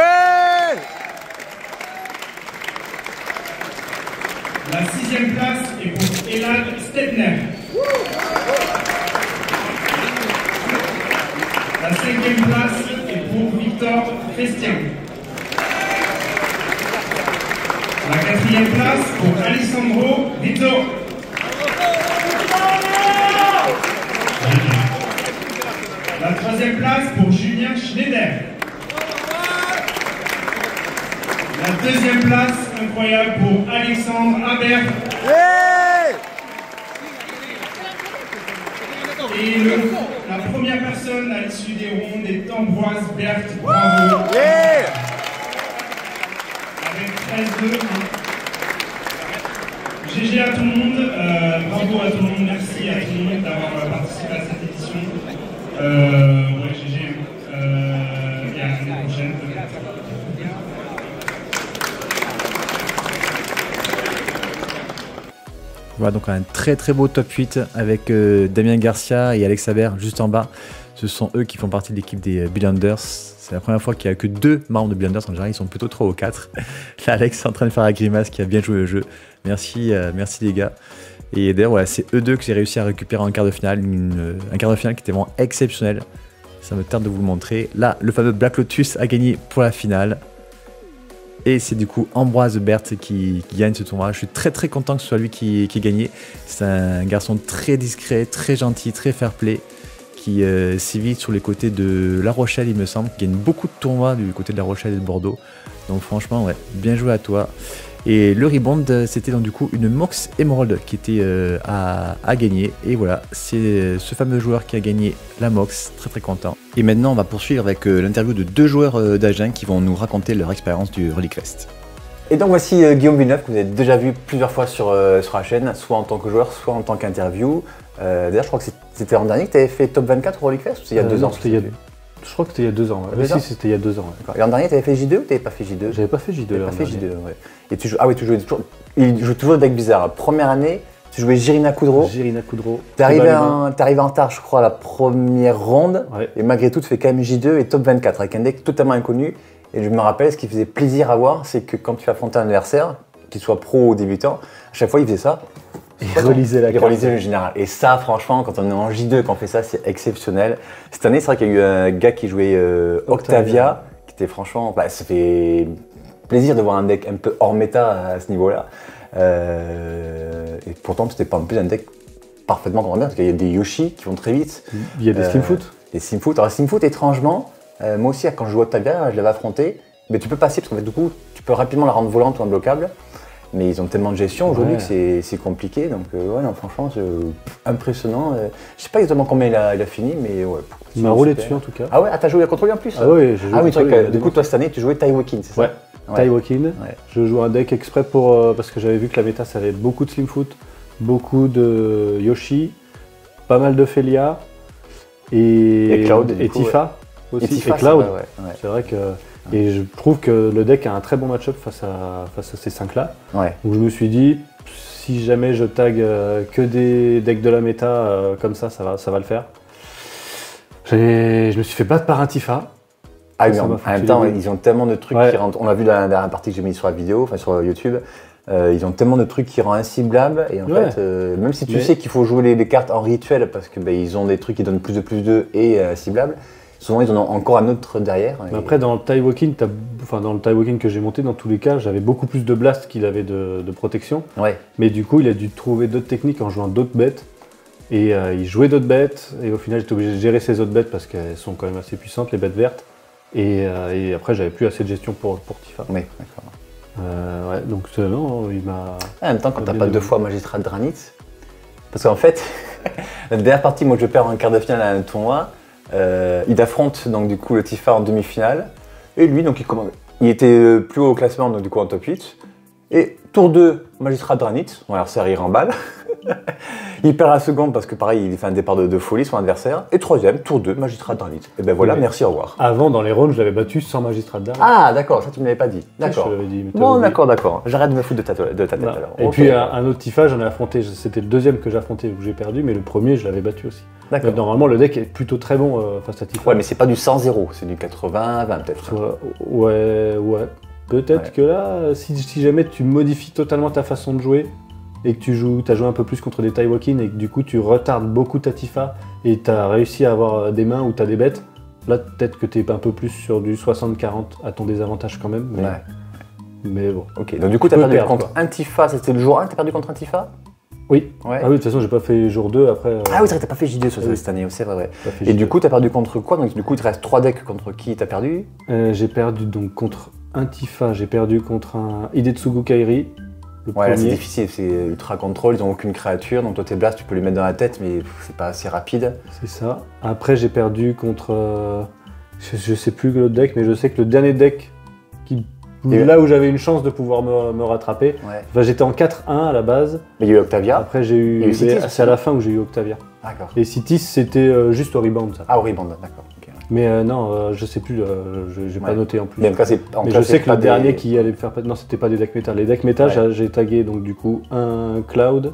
La 6e place est pour Elad Stetner. La 5e place est pour Victor Christian. La 4e place pour Alessandro Vito. La 3e place pour Julien Schneider. La 2e place, incroyable, pour Alexandre Habert. Et la première personne à l'issue des rondes est Ambroise Berthe. Bravo. Avec 13-2. GG à tout le monde. Bravo à tout le monde. Merci à tout le monde d'avoir participé à cette édition. Ouais, GG. Et à l'année prochaine. Voilà donc un très très beau top 8 avec Damien Garcia et Alex Habert juste en bas. Ce sont eux qui font partie de l'équipe des Billanders. C'est la première fois qu'il n'y a que 2 membres de Billanders. En général, ils sont plutôt 3 ou 4. Là, Alex est en train de faire la grimace qui a bien joué au jeu. Merci, merci les gars. Et d'ailleurs, voilà, c'est eux deux que j'ai réussi à récupérer en quart de finale. Un quart de finale qui était vraiment exceptionnel. Ça me tarde de vous le montrer. Là, le fameux Black Lotus a gagné pour la finale. Et c'est du coup Ambroise Berthe qui gagne ce tournoi. Je suis très très content que ce soit lui qui ait gagné. C'est un garçon très discret, très gentil, très fair play, qui sévit sur les côtés de La Rochelle, il me semble, qui gagne beaucoup de tournois du côté de La Rochelle et de Bordeaux. Donc franchement, ouais, bien joué à toi. Et le rebound, c'était donc du coup une Mox Emerald qui était à gagner. Et voilà, c'est ce fameux joueur qui a gagné la Mox, très très content. Et maintenant, on va poursuivre avec l'interview de 2 joueurs d'Agen qui vont nous raconter leur expérience du Relic Fest. Et donc voici Guillaume Villeneuve, que vous avez déjà vu plusieurs fois sur la chaîne, soit en tant que joueur, soit en tant qu'interview. D'ailleurs, je crois que c'était l'an dernier que tu avais fait top 24 au Relic Fest, ou c'était il y a 2 ans? Je crois que c'était il y a 2 ans. Ouais. Si, c'était il y a 2 ans. Ouais. Et l'an dernier, tu avais fait J2 ou tu n'avais pas fait J2? J'avais pas fait J2. Pas fait J2, ouais. Et tu joues, ah oui, tu jouais toujours. Il joue toujours des decks bizarres. Première année, tu jouais Jirina Kudro. T'es arrivé en retard, je crois, à la première ronde. Ouais. Et malgré tout, tu fais quand même J2 et top 24 avec un deck totalement inconnu. Et je me rappelle, ce qui faisait plaisir à voir, c'est que quand tu affrontais un adversaire, qu'il soit pro ou débutant, à chaque fois, il faisait ça. Il relisait la carte. Il relisait le général. Et ça, franchement, quand on est en J2, quand on fait ça, c'est exceptionnel. Cette année, c'est vrai qu'il y a eu un gars qui jouait Octavia, qui était franchement... Bah, ça fait plaisir de voir un deck un peu hors méta à ce niveau-là. Et pourtant, c'était pas en plus un deck parfaitement convaincant, parce qu'il y a des Yoshi qui vont très vite. Il y a des Slimfoot. Des Slimfoot. Alors, Slimfoot, étrangement, moi aussi, quand je joue Octavia, je l'avais affronté. Mais tu peux passer, parce qu'en fait, du coup, tu peux rapidement la rendre volante ou imbloquable. Mais ils ont tellement de gestion aujourd'hui que c'est compliqué. Donc, ouais, non, franchement, c'est impressionnant. Je sais pas exactement combien il a fini, mais ouais. Il m'a roulé dessus en tout cas. Ah ouais, t'as joué contre lui en plus? Ah oui, j'ai joué contre lui. Du coup, toi, cette année, tu jouais Taiwakin, c'est ça? Ouais, Taiwakin. Ouais. Je joue un deck exprès pour, parce que j'avais vu que la méta, ça allait être beaucoup de Slimfoot, beaucoup de Yoshi, pas mal de Felia et Cloud, et Tifa aussi. Et Tifa, Cloud. C'est vrai que... Et je trouve que le deck a un très bon match-up face à ces 5-là. Ouais. Donc je me suis dit, si jamais je tag que des decks de la méta comme ça va le faire. Je me suis fait battre par un Tifa. Ah oui, en même temps, ils ont tellement de trucs qui rendent... On l'a vu dans la partie que j'ai mise sur la vidéo, enfin sur YouTube. Ils ont tellement de trucs qui rendent inciblables. Et en fait, même si tu sais qu'il faut jouer les cartes en rituel, parce que ils ont des trucs qui donnent plus de 2 et ciblables, Souvent, ils en ont encore un autre derrière. Mais après, dans le tie walking, dans le tie walking que j'ai monté, dans tous les cas, j'avais beaucoup plus de blast qu'il avait de protection. Ouais. Mais du coup, il a dû trouver d'autres techniques en jouant d'autres bêtes. Et il jouait d'autres bêtes. Et au final, j'étais obligé de gérer ces autres bêtes parce qu'elles sont quand même assez puissantes, les bêtes vertes. Et après, j'avais plus assez de gestion pour Tifa. Oui, d'accord. Ouais, donc non, il m'a. En même temps, quand t'as pas 2 fois Magistrat de Dranit, parce qu'en fait, la dernière partie, moi je perds en quart de finale à un tournoi. Il affronte donc du coup le Tifa en demi-finale. Et lui, donc il était plus haut au classement, donc du coup en top 8. Et tour 2, Magistrat de Dranit. Bon, alors ça rire en balle. Il perd la seconde parce que pareil, il fait un départ de folie son adversaire. Et troisième, tour 2, Magistrat de Dranit. Et ben voilà, merci, au revoir. Avant, dans les rounds, je l'avais battu sans Magistrat de Dranit. Ah d'accord, ça tu me l'avais pas dit. D'accord. Je l'avais dit. Bon, d'accord. J'arrête de me foutre de ta tête alors. Et puis un autre Tifa, j'en ai affronté. C'était le deuxième que j'ai affronté où j'ai perdu, mais le premier, je l'avais battu aussi. D'accord. Normalement, le deck est plutôt très bon face à Tifa. Ouais, mais c'est pas du 100-0, c'est du 80-20 peut-être. Ouais. Peut-être que là, si jamais tu modifies totalement ta façon de jouer et que tu as joué un peu plus contre des tie walking et que du coup tu retardes beaucoup ta Tifa et tu as réussi à avoir des mains où tu as des bêtes, là peut-être que tu es un peu plus sur du 60-40 à ton désavantage quand même. Mais bon. Ok, donc du coup tu as perdu contre un Tifa, c'était le jour 1 que tu as perdu contre un Tifa? Oui. Ouais. Ah oui, de toute façon j'ai pas fait jour 2 après. Ah oui, c'est vrai que t'as pas fait J2 sur cette année, c'est vrai. Et du coup tu as perdu contre quoi? Donc du coup il te reste 3 decks contre qui tu as perdu? J'ai perdu donc contre un Tifa, j'ai perdu contre un Hidetsugu Kairi. Ouais, là c'est difficile, c'est ultra contrôle, ils ont aucune créature, donc toi tes blasts tu peux les mettre dans la tête mais c'est pas assez rapide. C'est ça. Après j'ai perdu contre, je sais plus l'autre deck, mais je sais que le dernier deck, là où j'avais une chance de pouvoir me rattraper, j'étais en 4-1 à la base. Mais il y a eu Octavia. Après j'ai eu, c'est à la fin où j'ai eu Octavia. D'accord. Et Citis c'était juste au rebound ça. Ah au rebound, d'accord. Mais non, je sais plus, j'ai pas noté en plus. Mais je sais que le dernier qui allait me faire... Non, c'était pas des decks méta. Les decks méta, j'ai tagué donc du coup un Cloud,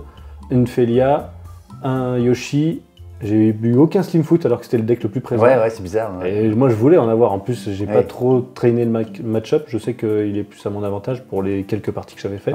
une Felia, un Yoshi. J'ai eu aucun Slimfoot alors que c'était le deck le plus présent. Ouais, c'est bizarre. Et moi je voulais en avoir. En plus, j'ai pas trop traîné le match-up. Je sais qu'il est plus à mon avantage pour les quelques parties que j'avais fait.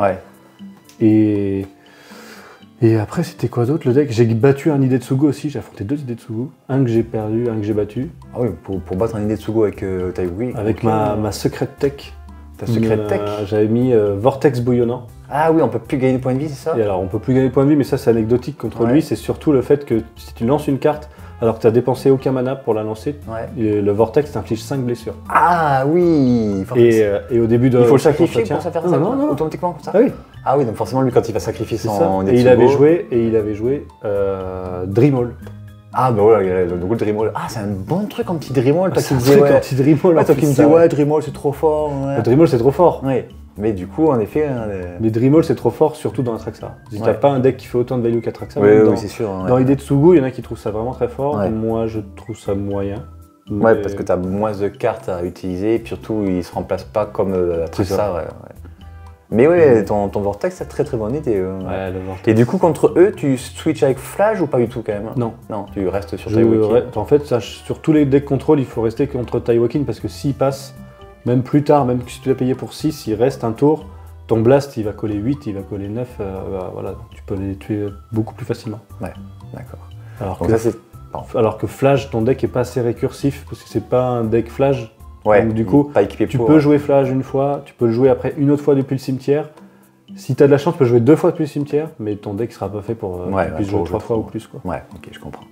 Et après, c'était quoi d'autre le deck? J'ai battu un Hidetsugu aussi, j'ai affronté 2 Hidetsugu. Un que j'ai perdu, un que j'ai battu. Ah oui, pour battre un Hidetsugu avec Taïwi. Avec ma secret tech. Ta secret tech? J'avais mis Vortex bouillonnant. Ah oui, on peut plus gagner de points de vie, c'est ça? Et alors, on peut plus gagner de points de vie, mais ça c'est anecdotique contre lui. C'est surtout le fait que si tu lances une carte, alors que tu as dépensé aucun mana pour la lancer, le Vortex t'inflige 5 blessures. Ah oui! Et au début de... Il faut le sacrifier pour ça faire ça? Non. Automatiquement comme ça? Ah oui. Ah oui, donc forcément lui quand il va sacrifier son... Et il avait joué Dreamall. Ah bah voilà, donc le Dreamall. Ah c'est un bon truc en petit Dreamall, toi qui me disais Dreamall. Toi qui me dis Dreamall c'est trop fort. Le Dreamall c'est trop fort. Oui. Mais du coup en effet... Mais Dreamall c'est trop fort surtout dans Atraxa. Si t'as pas un deck qui fait autant de value qu'Atraxa, oui c'est sûr. Dans Hidetsugu, il y en a qui trouvent ça vraiment très fort. Moi je trouve ça moyen. Ouais, parce que t'as moins de cartes à utiliser et puis surtout il se remplace pas comme Atraxa. Mais ouais, ton Vortex, c'est très bonne idée. Le Vortex. Et du coup, contre eux, tu switches avec Flash ou pas du tout quand même? Non. Non, tu restes sur Taiwakin. En fait, sur tous les decks contrôle, il faut rester contre Taiwakin parce que s'il passe, même plus tard, même si tu l'as payé pour 6, il reste un tour, ton Blast, il va coller 8, il va coller 9, voilà, tu peux les tuer beaucoup plus facilement. Ouais, d'accord. Alors que Flash, ton deck est pas assez récursif parce que c'est pas un deck Flash. Ouais, donc du coup, tu peux jouer Flash une fois, tu peux le jouer après une autre fois depuis le cimetière. Si tu as de la chance, tu peux jouer 2 fois depuis le cimetière, mais ton deck sera pas fait pour jouer 3 fois ou plus. Quoi. Ouais, ok, je comprends.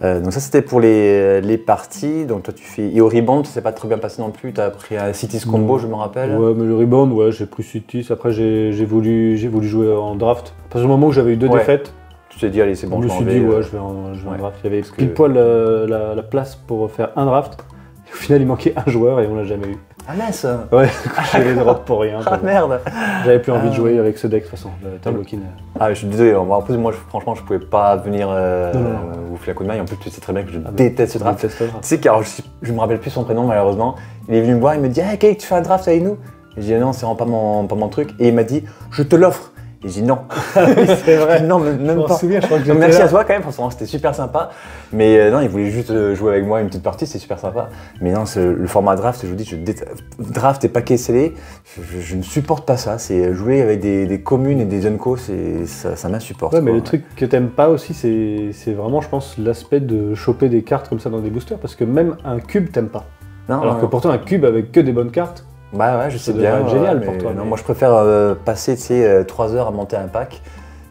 Donc ça c'était pour les parties, donc toi tu fais... Et au rebound, ça s'est pas très bien passé non plus, tu as pris un Citis combo, je me rappelle. Ouais, mais le rebound, j'ai pris Citis, après j'ai voulu jouer en draft. À partir du moment où j'avais eu 2 défaites, tu t'es dit allez c'est bon, je me suis dit je vais en draft. Il y avait pile poil la place pour faire un draft. Au final, il manquait un joueur et on l'a jamais eu. Ah mince! Ouais, j'ai les drops pour rien. Ah merde! J'avais plus envie de jouer avec ce deck de toute façon, le Taiwakin. Ah, je suis désolé, en plus, moi, franchement, je pouvais pas venir vous faire un coup de main. Et en plus, tu sais très bien que je déteste ce draft. Tu sais, car je me rappelle plus son prénom, malheureusement. Il est venu me voir, il me dit hey, Kate, tu fais un draft avec nous? Et j'ai dit non, c'est vraiment pas mon truc. Et il m'a dit je te l'offre. Et j'ai dit non. C'est vrai. Non, même pas. Souviens, je crois que Merci à toi quand même, franchement, c'était super sympa. Mais non, il voulait juste jouer avec moi une petite partie, c'était super sympa. Mais non, le format draft, je vous dis, draft et paquet scellé, je ne supporte pas ça. C'est jouer avec des communes et des uncos, ça m'insupporte. Ouais, mais le truc que t'aimes pas aussi, c'est vraiment, je pense, l'aspect de choper des cartes comme ça dans des boosters, parce que même un cube, t'aimes pas. Non, alors que pourtant, un cube avec que des bonnes cartes, bah ouais, je sais bien. C'est génial pour toi. Non, moi, je préfère passer 3 heures à monter un pack.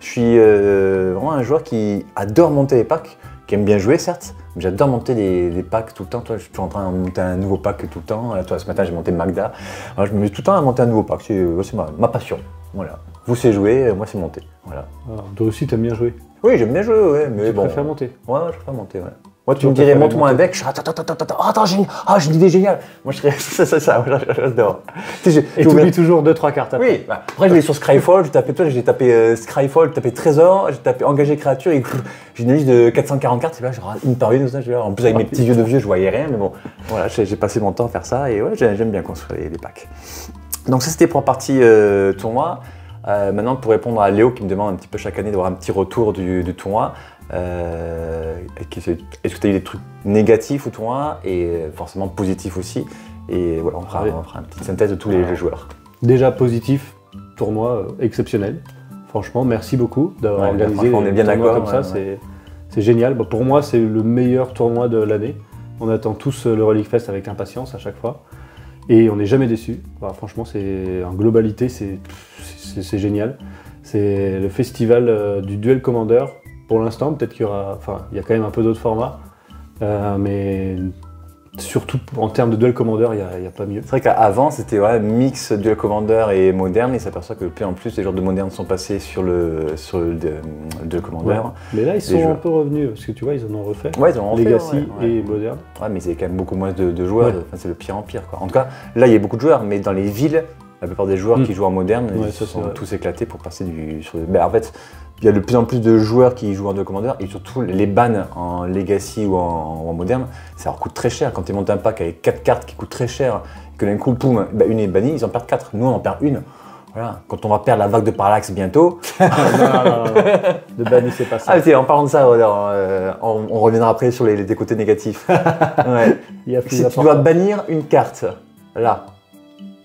Je suis vraiment un joueur qui adore monter les packs, qui aime bien jouer, certes, mais j'adore monter des packs tout le temps. Toi, je suis en train de monter un nouveau pack tout le temps. Toi, ce matin, j'ai monté Magda. Alors, je me mets tout le temps à monter un nouveau pack. C'est ma passion. Voilà. Vous, c'est jouer, moi, c'est monter. Voilà. Alors, toi aussi, t'aimes bien jouer. Oui, j'aime bien jouer, ouais, mais tu préfères monter. Ouais, je préfère monter, ouais. Moi, tu me dirais, monte-moi un deck, je serais, attends, j'ai une idée géniale. Moi, je serais, ça, j'adore. Et tu oublies toujours 2-3 cartes après. Oui, bah, après, je vais sur Scryfall, j'ai tapé Scryfall, j'ai tapé Trésor, j'ai tapé Engager Créature, et j'ai une liste de 440 cartes, et là, genre, une par une, en plus, avec mes petits yeux de vieux, je voyais rien, mais bon, voilà, j'ai passé mon temps à faire ça, et ouais, j'aime bien construire les packs. Donc, ça, c'était pour la partie tournoi. Maintenant, pour répondre à Léo qui me demande un petit peu chaque année d'avoir un petit retour du tournoi, est-ce que tu as eu des trucs négatifs au tournoi et forcément positifs aussi? Et voilà, on fera une petite synthèse de tous les joueurs. Déjà positif, tournoi exceptionnel. Franchement, merci beaucoup d'avoir organisé on est bien d'accord comme ça. C'est génial. Bah, pour moi, c'est le meilleur tournoi de l'année. On attend tous le Relic Fest avec impatience à chaque fois. Et on n'est jamais déçu. Bah, franchement, en globalité, c'est génial. C'est le festival du Duel Commander. Pour l'instant, peut-être qu'il y aura... Enfin, il y a quand même un peu d'autres formats. Mais surtout en termes de Duel Commander, il n'y a pas mieux. C'est vrai qu'avant, c'était mix Duel Commander et moderne. Et ça s'aperçoit que de plus en plus, les joueurs de moderne sont passés sur le Duel Commander. Ouais. Mais là, ils sont un peu revenus. Parce que tu vois, ils en ont refait. Ouais, ils en ont refait. Legacy et moderne. Ouais, mais il y a quand même beaucoup moins de joueurs. Ouais. Enfin, c'est le pire en pire, quoi. En tout cas, là, il y a beaucoup de joueurs. Mais dans les villes, la plupart des joueurs qui jouent en moderne, ils sont tous éclatés pour passer en fait, il y a de plus en plus de joueurs qui jouent en Duel Commander et surtout les bans en Legacy ou en moderne, ça leur coûte très cher. Quand ils montent un pack avec 4 cartes qui coûtent très cher, que d'un coup, poum, une est bannie, ils en perdent 4. Nous, on en perd une. Voilà. Quand on va perdre la vague de Parallax bientôt. non. De banni, c'est pas ça. Ah, tiens, en parlant de ça, on reviendra après sur les côtés négatifs. Ouais. Si tu dois bannir une carte, là,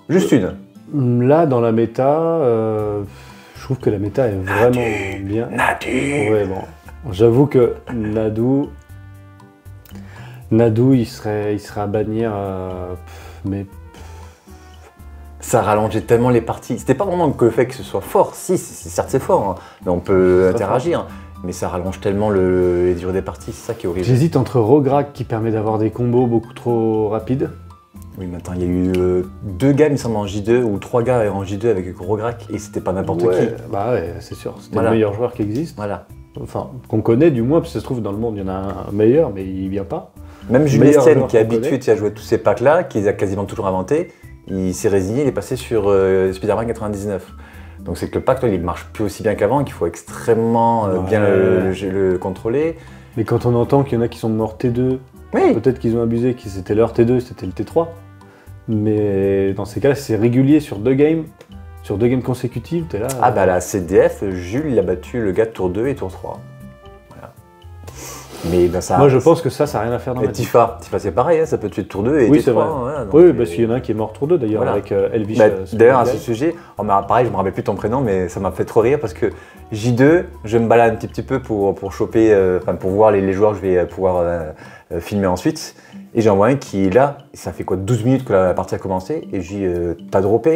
juste une. Là, dans la méta, je trouve que la méta est vraiment bien. Nadu. Ouais, bon. J'avoue que Nadu, il serait à bannir, mais... Ça rallongeait tellement les parties. C'était pas vraiment que le fait que ce soit fort. Si, certes c'est fort, hein, mais on peut interagir. Mais ça rallonge tellement les durées des parties, c'est ça qui est horrible. J'hésite entre Rograk qui permet d'avoir des combos beaucoup trop rapides. Oui, mais attends, il y a eu 2 gars, il me semble, en J2, ou 3 gars en J2 avec Rograk, et c'était pas n'importe qui. Bah ouais, c'est sûr, c'était le meilleur joueur qui existe. Voilà. Enfin, qu'on connaît du moins, parce que ça se trouve dans le monde, il y en a un meilleur, mais il vient pas. Même Jules Estienne, qui est habitué à jouer tous ces packs-là, qui les a quasiment toujours inventés, il s'est résigné, il est passé sur Spider-Man 99. Donc c'est que le pack, il marche plus aussi bien qu'avant, qu'il faut extrêmement bien le contrôler. Mais quand on entend qu'il y en a qui sont morts T2, peut-être qu'ils ont abusé, que c'était leur T2, c'était le T3. Mais dans ces cas-là, c'est régulier sur 2 games consécutives, t'es là. Ah bah la CDF, Jules, il a battu le gars de tour 2 et tour 3. Voilà. Mais ben ça. Moi je pense que ça n'a rien à faire dans la Tifa c'est pareil, hein, ça peut tuer tour 2 et oui, c'est vrai. Voilà, donc, oui, parce qu'il y en a un qui est mort tour 2 d'ailleurs, avec Elvish. D'ailleurs, à ce sujet, pareil, je me rappelle plus ton prénom, mais ça m'a fait trop rire parce que J2, je me balade un petit peu pour choper, pour voir les joueurs que je vais pouvoir filmer ensuite. Et j'en vois un qui est là, ça fait quoi 12 minutes que la partie a commencé, et je dis t'as droppé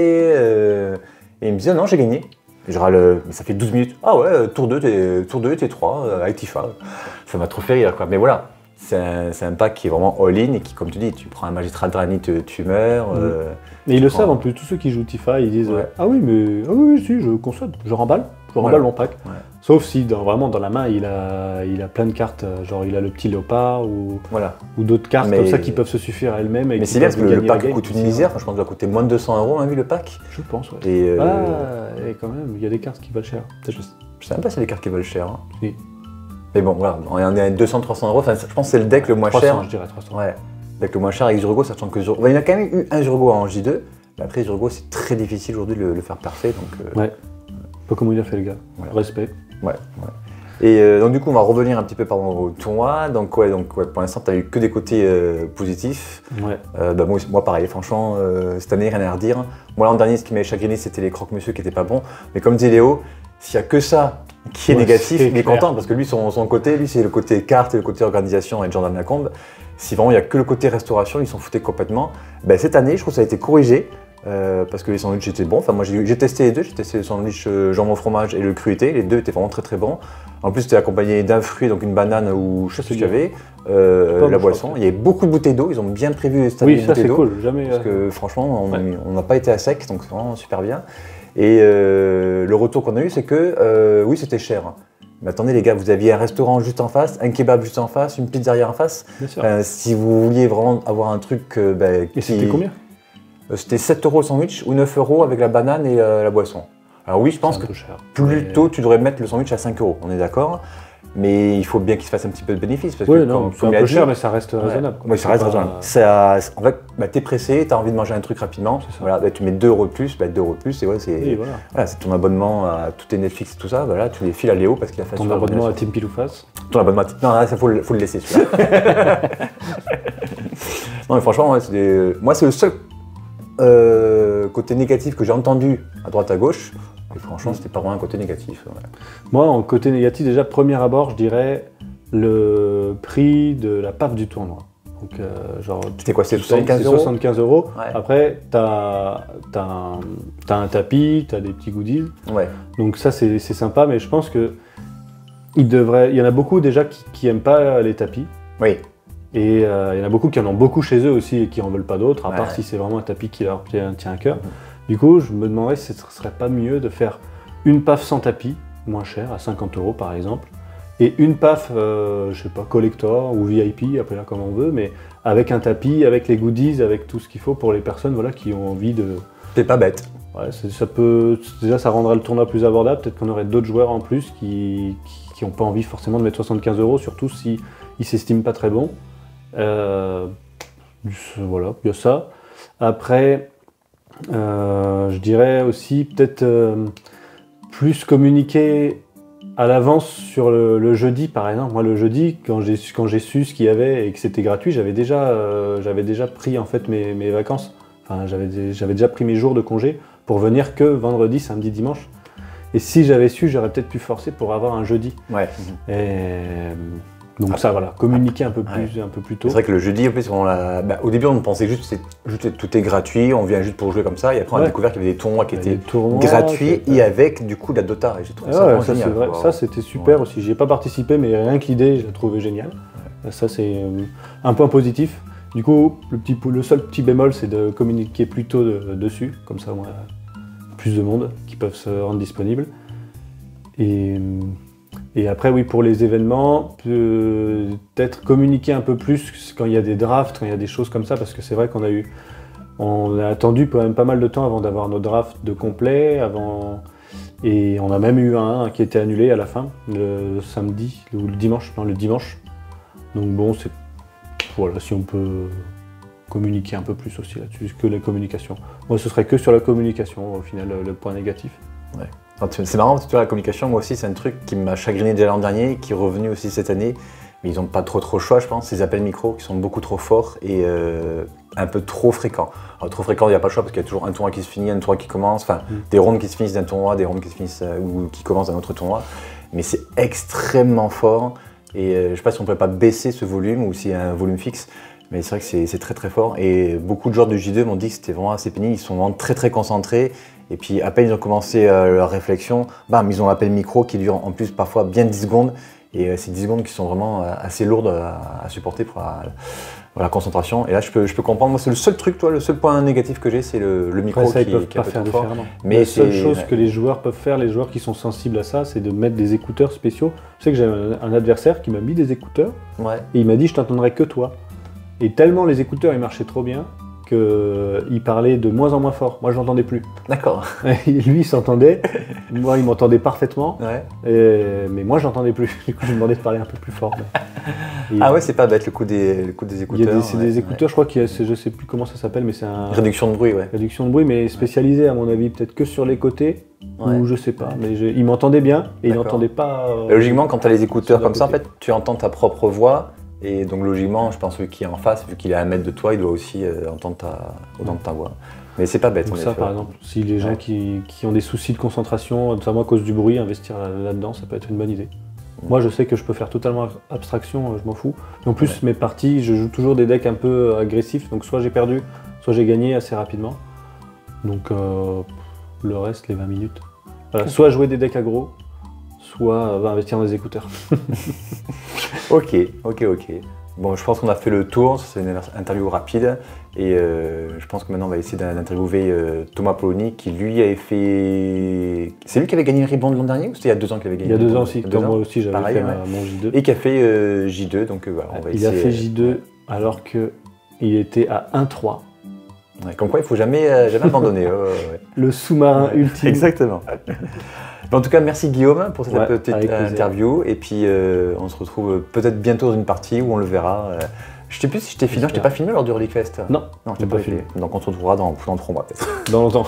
et il me dit non, j'ai gagné. Et je râle, mais ça fait 12 minutes. Ah ouais, tour 2, T3 avec Tifa. Ça m'a trop fait rire, quoi. Mais voilà, c'est un pack qui est vraiment all-in et qui, comme tu dis, tu prends un magistrat de granit, tu meurs. Et ils le savent en plus, tous ceux qui jouent Tifa, ils disent ah oui, si, je consomme, je remballe mon pack. Ouais. Sauf si vraiment dans la main il a plein de cartes, genre il a le petit léopard ou d'autres cartes comme ça qui peuvent se suffire à elles-mêmes. Mais c'est bien parce que le pack coûte une misère, je pense qu'il doit coûter moins de 200 €, hein, vu le pack. Je pense, ouais. Et quand même, il y a des cartes qui valent cher. Je sais même pas s'il y a des cartes qui valent cher. Hein. Oui. Mais bon, voilà, on est à 200-300 €, enfin, je pense que c'est le deck le moins 300, cher. Je dirais 300. Ouais, le deck le moins cher avec Zurgo, sachant que Zurgo. Il y en a quand même eu un Zurgo en J2, mais après Zurgo c'est très difficile aujourd'hui de le faire parfait. Donc, ouais. pas comment il a fait le gars. Voilà. Respect. Ouais. Et donc du coup, on va revenir un petit peu au tournoi. Donc pour l'instant, tu n'as eu que des côtés positifs. Ouais. Moi pareil, franchement, cette année, rien à redire. Moi l'an dernier, ce qui m'avait chagriné, c'était les croque-monsieur qui n'étaient pas bons. Mais comme dit Léo, s'il n'y a que ça qui est négatif, il est content parce que lui, son côté, lui, c'est le côté carte et le côté organisation et Jordan Lacombe. Si vraiment il n'y a que le côté restauration, ils s'en foutaient complètement. Cette année, je trouve que ça a été corrigé. Parce que les sandwichs étaient bons. Enfin, moi j'ai testé les deux, j'ai testé le sandwich jambon fromage et le cruité. Les deux étaient vraiment très très bons. En plus, c'était accompagné d'un fruit, donc une banane ou je sais pas ce qu'il y avait, la boisson. Il y avait beaucoup de bouteilles d'eau. Ils ont bien prévu cette année les bouteilles d'eau. Cool. Jamais. Parce que franchement, on n'a pas été à sec, donc c'est vraiment super bien. Et le retour qu'on a eu, c'est que oui, c'était cher. Mais attendez les gars, vous aviez un restaurant juste en face, un kebab juste en face, une pizzeria en face. Bien sûr. Si vous vouliez vraiment avoir un truc Et c'était combien ? C'était 7 € le sandwich ou 9 € avec la banane et la boisson. Alors oui, je pense que plutôt tu devrais mettre le sandwich à 5 €, on est d'accord. Mais il faut bien qu'il se fasse un petit peu de bénéfice. Parce que, c'est un peu cher, mais ça reste raisonnable. Oui, ça reste raisonnable. En fait, t'es pressé, t'as envie de manger un truc rapidement. Voilà, tu mets 2 € de plus, 2 € de plus, et c'est ton abonnement à tous tes Netflix et tout ça. Voilà, tu les files à Léo parce qu'il a fait ton abonnement à Team Pilouface. Ton abonnement à Team. Non, ça faut le laisser celui-là. Non, mais franchement, moi, c'est le seul côté négatif que j'ai entendu à droite à gauche. Et franchement, c'était pas vraiment un côté négatif. Ouais. Moi, en côté négatif, déjà, premier abord, je dirais le prix de la PAF du tournoi. Donc, c'était quoi, c'est 75 €? 75 €. Ouais. Après, t'as un tapis, t'as des petits goodies. Ouais. Donc ça, c'est sympa, mais je pense que il y en a beaucoup déjà qui aiment pas les tapis. Oui. Et il y en a beaucoup qui en ont beaucoup chez eux aussi et qui en veulent pas d'autres, à part si c'est vraiment un tapis qui leur tient à cœur. Du coup, je me demanderais si ce serait pas mieux de faire une PAF sans tapis, moins cher, à 50 € par exemple, et une PAF, je sais pas, collector ou VIP, appelez-la comme on veut, mais avec un tapis, avec les goodies, avec tout ce qu'il faut pour les personnes qui ont envie de... C'est pas bête. Ouais, déjà ça rendrait le tournoi plus abordable, peut-être qu'on aurait d'autres joueurs en plus qui n'ont pas envie forcément de mettre 75 €, surtout s'ils ne s'estiment pas très bons. Voilà, il y a ça. Après, je dirais aussi peut-être plus communiquer à l'avance sur le jeudi, par exemple. Moi, le jeudi, quand j'ai su ce qu'il y avait et que c'était gratuit, j'avais déjà pris en fait mes vacances. Enfin, j'avais déjà pris mes jours de congé pour venir que vendredi, samedi, dimanche. Et si j'avais su, j'aurais peut-être pu forcer pour avoir un jeudi. Ouais. Donc ça, voilà, communiquer un peu plus tôt. C'est vrai que le jeudi, en plus, au début, on pensait juste tout est gratuit, on vient juste pour jouer comme ça. Et après, on a découvert qu'il y avait des tournois qui étaient gratuits et avec du coup de la Dota. Et j'ai trouvé ça vraiment génial. Vrai. Ça, c'était super aussi. J'y ai pas participé, mais rien que l'idée, je l'ai trouvé génial. Ouais. Ça, c'est un point positif. Du coup, le seul petit bémol, c'est de communiquer plus tôt dessus. Comme ça, on a plus de monde qui peuvent se rendre disponibles. Et après, oui, pour les événements, peut-être communiquer un peu plus quand il y a des drafts, quand il y a des choses comme ça, parce que c'est vrai on a attendu quand même pas mal de temps avant d'avoir nos drafts de complet, et on a même eu un qui était annulé à la fin, le samedi, ou le dimanche. Donc bon, voilà, si on peut communiquer un peu plus aussi là-dessus, que la communication. Moi, ce serait que sur la communication, au final, le point négatif. Ouais. C'est marrant, tu vois, la communication, moi aussi, c'est un truc qui m'a chagriné déjà l'an dernier, qui est revenu aussi cette année. Mais ils n'ont pas trop le choix, je pense. Ces appels micro qui sont beaucoup trop forts et un peu trop fréquents. Alors, trop fréquents, il n'y a pas le choix parce qu'il y a toujours un tournoi qui se finit, un tournoi qui commence. Enfin, des rondes qui se finissent d'un tournoi, des rondes qui se finissent ou qui commencent d'un autre tournoi. Mais c'est extrêmement fort. Et je ne sais pas si on ne pourrait pas baisser ce volume ou s'il y a un volume fixe. Mais c'est vrai que c'est très très fort. Et beaucoup de joueurs de J2 m'ont dit que c'était vraiment assez pénible. Ils sont vraiment très très concentrés. Et puis à peine ils ont commencé leur réflexion, ils ont l'appel micro qui dure en plus parfois bien 10 secondes. Et c'est 10 secondes qui sont vraiment assez lourdes à supporter pour la concentration. Et là je peux comprendre, moi c'est le seul truc, le seul point négatif que j'ai, c'est le micro. Après, ça, ils peuvent pas faire différemment. Mais la seule chose que les joueurs peuvent faire, les joueurs qui sont sensibles à ça, c'est de mettre des écouteurs spéciaux. Je sais que j'ai un adversaire qui m'a mis des écouteurs et il m'a dit je t'entendrai que toi. Et tellement les écouteurs ils marchaient trop bien qu'il parlait de moins en moins fort. Moi, je l'entendais plus. D'accord. Lui, il s'entendait. Moi, il m'entendait parfaitement. Ouais. Mais moi, je l'entendais plus. Du coup, je lui demandais de parler un peu plus fort. Ouais, c'est pas bête le coup des écouteurs. C'est des écouteurs, je crois qu'il y a, je sais plus comment ça s'appelle, mais c'est un... Réduction de bruit, ouais. Réduction de bruit, mais spécialisé, à mon avis, peut-être que sur les côtés ou je sais pas, mais il m'entendait bien et il n'entendait pas. Logiquement, quand tu as les écouteurs comme ça, en fait, tu entends ta propre voix. Et donc logiquement, je pense que celui qui est en face, vu qu'il est à 1 mètre de toi, il doit aussi entendre ta voix. Mais c'est pas bête. Donc ça, par exemple, si les gens qui ont des soucis de concentration, notamment à cause du bruit, investir là-dedans, ça peut être une bonne idée. Moi, je sais que je peux faire totalement abstraction, je m'en fous. Et en plus, mes parties, je joue toujours des decks un peu agressifs, donc soit j'ai perdu, soit j'ai gagné assez rapidement. Donc le reste, les 20 minutes. Voilà, soit jouer des decks aggro, soit investir dans des écouteurs. Ok. Bon, je pense qu'on a fait le tour, c'est une interview rapide. Et je pense que maintenant on va essayer d'interviewer Thomas Poloni qui lui avait fait... C'est lui qui avait gagné le Reborn l'an dernier ou c'était il y a 2 ans qu'il avait gagné? Il y a 2 ans aussi, comme moi aussi j'avais fait mon J2. Et qui a fait J2, donc voilà, on va essayer... Il a fait J2 alors qu'il était à 1-3. Ouais, comme quoi il ne faut jamais abandonner. Le sous-marin ultime. Exactement. En tout cas, merci Guillaume pour cette petite interview. Et puis on se retrouve peut-être bientôt dans une partie où on le verra. Je ne sais plus si je t'ai filmé, je t'ai pas filmé lors du Relic Fest. Non, je t'ai pas filmé. Donc on se retrouvera dans 3 mois peut-être. Dans longtemps.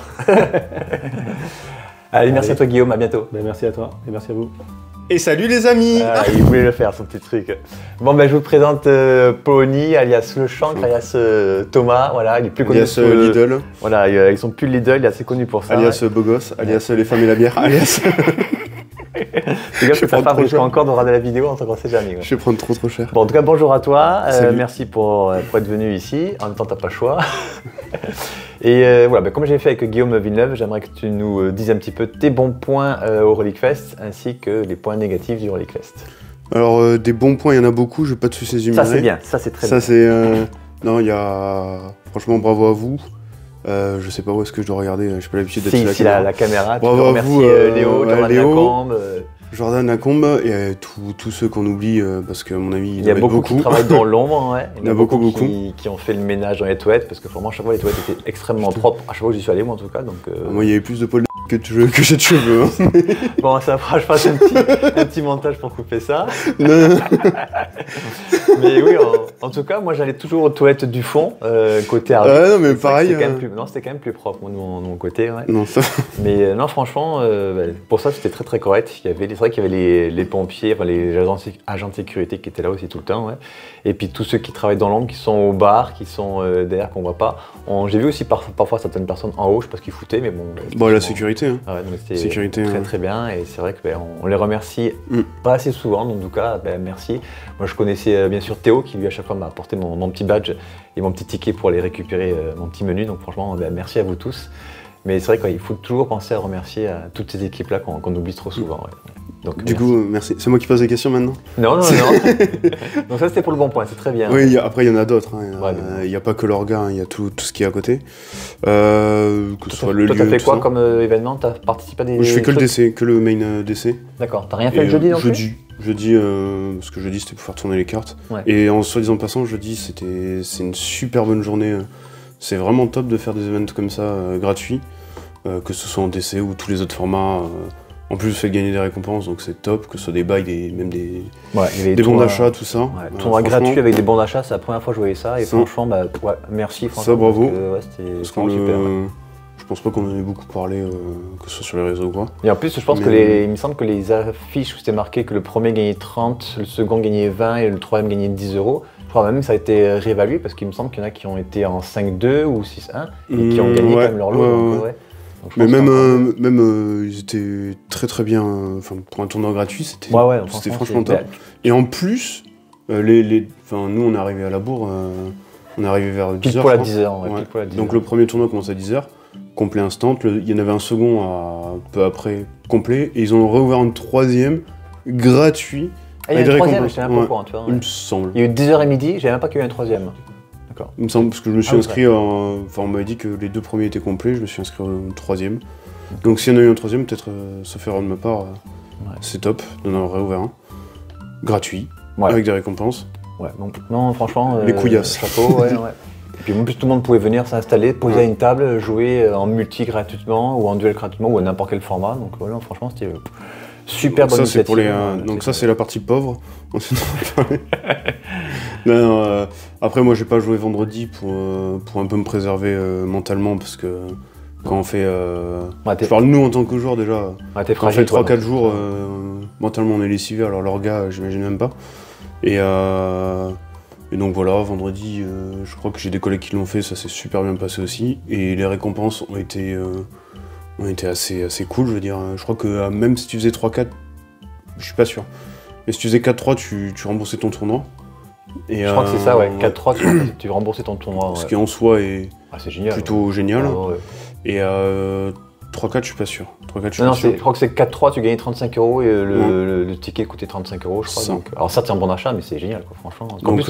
Allez, merci à toi Guillaume, à bientôt. Merci à toi et merci à vous. Et salut les amis. Il voulait le faire, son petit truc. Bon, je vous présente Poloni, alias Le Chancre, alias Thomas. Voilà, il est plus connu. Alias Lidl. Voilà, ils sont plus Lidl, il est assez connu pour ça. Alias Beau Gosse, alias Les Femmes et la Bière, alias... C'est gars que ça risque encore de regarder la vidéo, on ne sait jamais. Je vais prendre trop cher. Bon, en tout cas, bonjour à toi. Merci pour être venu ici. En même temps, t'as pas le choix. Et voilà, comme j'ai fait avec Guillaume Villeneuve, j'aimerais que tu nous dises un petit peu tes bons points au Relic Fest ainsi que les points négatifs du Relic Fest. Alors, des bons points, il y en a beaucoup, je ne vais pas tous les énumérer. Ça, c'est bien, ça, c'est très bien. Ça, c'est... Non, il y a... Franchement, bravo à vous. Je sais pas où est-ce que je dois regarder, j'ai pas l'habitude d'être sur la caméra. Bravo tu remercies Léo, Jordan Lacombe et tous ceux qu'on oublie parce qu'à mon avis il y a beaucoup qui travaillent dans l'ombre. Il y en a beaucoup qui ont fait le ménage dans les toilettes parce que vraiment à chaque fois les toilettes étaient extrêmement propres. À chaque fois que j'y suis allé moi en tout cas. Donc, moi il y avait plus de poils que j'ai de cheveux. Hein. Bon ça fera, je fasse un petit montage pour couper ça. Mais oui, en tout cas moi j'allais toujours aux toilettes du fond côté arbitre. Non mais pareil. C'était quand même plus propre de mon côté. Ouais. Non, ça... Mais non franchement pour ça c'était très correct. C'est vrai qu'il y avait les pompiers, enfin, les agents de sécurité qui étaient là aussi tout le temps. Ouais. Et puis tous ceux qui travaillent dans l'ombre, qui sont au bar, qui sont derrière, qu'on voit pas. J'ai vu aussi parfois certaines personnes en haut, je sais pas ce qu'ils foutaient, mais bon. Bon, la sécurité. Hein. Ouais, c'était très bien. Et c'est vrai qu'on les remercie pas assez souvent. Donc en tout cas, merci. Moi je connaissais bien sûr Théo qui lui à chaque fois m'a apporté mon petit badge et mon petit ticket pour aller récupérer mon petit menu. Donc franchement, merci à vous tous. Mais c'est vrai qu'il faut toujours penser à remercier à toutes ces équipes-là qu'on oublie trop souvent. Ouais. Donc, du coup, merci. C'est moi qui pose les questions maintenant? Non. Donc ça, c'était pour le bon point, c'est très bien. Oui, après, il y en a d'autres. Il n'y a pas que l'orga, il y a tout ce qui est à côté. Que ce soit le lieu. Toi, t'as fait quoi comme événement? T'as participé à des Je fais que le DC, que le main DC. D'accord. T'as rien fait le jeudi non plus? Jeudi, parce que jeudi, c'était pour faire tourner les cartes. Ouais. Et en soi-disant passant, jeudi, c'est une super bonne journée. C'est vraiment top de faire des events comme ça, gratuits. Que ce soit en DC ou tous les autres formats. En plus, vous faites gagner des récompenses, donc c'est top, que ce soit des bails, même des bons d'achat, tout ça. Tournoi gratuit avec des bons d'achat, c'est la première fois que je voyais ça, et franchement, merci. Ça, bravo. C'était super. Je pense pas qu'on en ait beaucoup parlé, que ce soit sur les réseaux ou quoi. Et en plus, je pense il me semble que les affiches où c'était marqué que le premier gagnait 30, le second gagnait 20 et le troisième gagnait 10 €. Je crois même que ça a été réévalué parce qu'il me semble qu'il y en a qui ont été en 5-2 ou 6-1 et qui ont gagné quand même leur lot. Mais même ils étaient très bien. Enfin, pour un tournoi gratuit, c'était franchement top. Et en plus, nous on est arrivé à la bourre, on est arrivé vers 10h. Pile pour la 10h. Donc le premier tournoi commence à 10h, complet instant. Il y en avait un second peu après complet, et ils ont réouvert un troisième gratuit. Il y a eu un troisième, je sais même pas pourquoi. Il me semble. Il y a eu 10h et midi, j'ai même pas qu'il y a eu un troisième. Il me semble, parce que je me suis inscrit, on m'avait dit que les 2 premiers étaient complets, je me suis inscrit au troisième. Donc s'il y en a eu un troisième, peut-être, sauf erreur de ma part, c'est top d'en avoir réouvert un. Gratuit, avec des récompenses. Ouais, donc non, franchement, les couillasses. Chapeau, Et puis en plus, tout le monde pouvait venir s'installer, poser à une table, jouer en multi gratuitement, ou en duel gratuitement, ou à n'importe quel format. Donc voilà, franchement, c'était super bonne initiative. Donc ça, c'est la partie pauvre. Après, moi, j'ai pas joué vendredi pour un peu me préserver mentalement parce que Quand on fait... je parle de nous en tant que joueur déjà. Quand on fait 3-4 jours, mentalement on est lessivé, alors leur gars, j'imagine même pas. Et donc voilà, vendredi, je crois que j'ai des collègues qui l'ont fait, ça s'est super bien passé aussi. Et les récompenses ont été assez cool, je veux dire. Je crois que même si tu faisais 3-4, je suis pas sûr. Mais si tu faisais 4-3, tu remboursais ton tournoi. Et je crois que c'est ça, ouais. 4-3, tu remboursais ton tournoi. Ce qui en soi est plutôt génial. Et 3-4, je suis pas sûr. 3-4, je crois que c'est 4-3, tu gagnais 35 € et le ticket coûtait 35 €, je crois. Donc, alors ça, c'est un bon achat, mais c'est génial, quoi, franchement. Donc,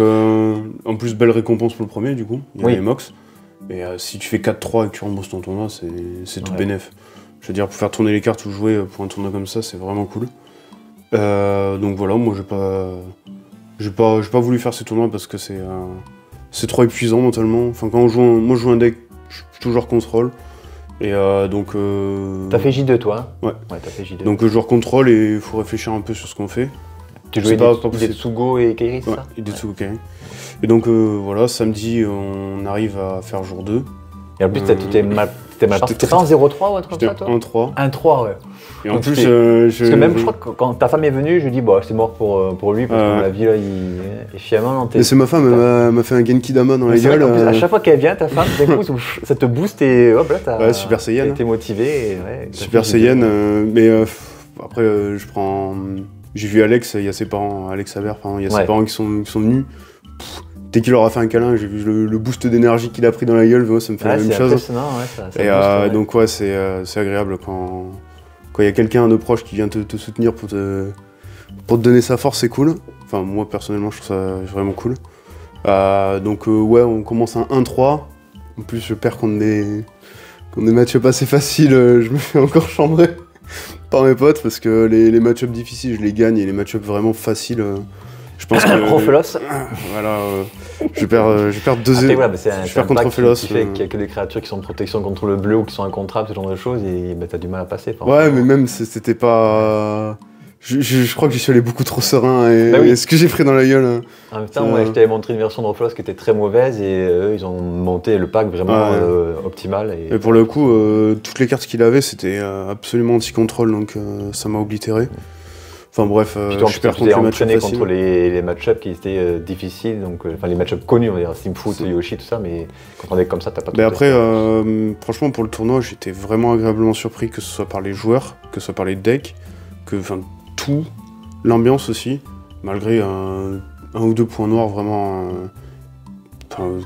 en plus, belle récompense pour le premier, du coup. Il y a les MOX. Et si tu fais 4-3 et que tu rembourses ton tournoi, c'est tout bénef. Je veux dire, pour faire tourner les cartes ou jouer pour un tournoi comme ça, c'est vraiment cool. Donc voilà, moi, j'ai pas voulu faire ces tournois parce que c'est trop épuisant mentalement. Enfin, quand moi je joue un deck, je suis toujours contrôle. Et donc. T'as fait J2 toi? Ouais. Ouais, t'as fait J2. Donc joueur contrôle et il faut réfléchir un peu sur ce qu'on fait. Tu jouais Idetsugo et Kairi, c'est ça? Idetsugo et Kairi. Et donc voilà, samedi on arrive à faire jour 2. Et en plus t'étais mal parti. T'étais pas en 0-3 ou un truc comme ça toi? 1-3. 1-3, ouais. Et en plus, parce que même je crois que quand ta femme est venue, je lui dis bah c'est mort pour lui parce que la vie là et finalement mais c'est ma femme, elle m'a fait un Genki Dama dans la gueule. À chaque fois qu'elle vient, ta femme, d'un coup, ça te booste et hop là t'as. Ouais, Super Saiyan. T'es motivé. Super Saiyan, mais après j'ai vu Alex, il y a ses parents, Alex Haber, il y a ses parents qui sont venus. Dès qu'il leur a fait un câlin, j'ai vu le boost d'énergie qu'il a pris dans la gueule, moi ça me fait la même chose. Et donc ouais, c'est agréable quand il y a quelqu'un de proche qui vient te soutenir pour te donner sa force, c'est cool. Enfin moi personnellement je trouve ça vraiment cool. Donc ouais, on commence un 1-3. En plus je perds contre des match-ups assez faciles, je me fais encore chambrer par mes potes parce que les match-ups difficiles je les gagne et les match-ups vraiment faciles... Je pense que... Prophelos. Voilà, je perds 2-0. Je perds contre Prophelos. Qui fait qu'il y a que des créatures qui sont de protection contre le bleu ou qui sont incontrables, ce genre de choses, et t'as du mal à passer. Ouais, mais même c'était pas... Je crois que j'y suis allé beaucoup trop serein et ce que j'ai pris dans la gueule... En même temps, je t'avais montré une version de Prophelos qui était très mauvaise et eux, ils ont monté le pack vraiment optimal. Et pour le coup, toutes les cartes qu'il avait, c'était absolument anti-contrôle, donc ça m'a oblitéré. Enfin bref, je perds contre les match-ups contre les match-ups qui étaient difficiles, donc les match-ups connus, on va dire Simfoot, Yoshi, tout ça, mais quand on est comme ça, t'as pas tout. Mais après, franchement, pour le tournoi, j'étais vraiment agréablement surpris, que ce soit par les joueurs, que ce soit par les decks, tout, l'ambiance aussi, malgré un ou deux points noirs vraiment.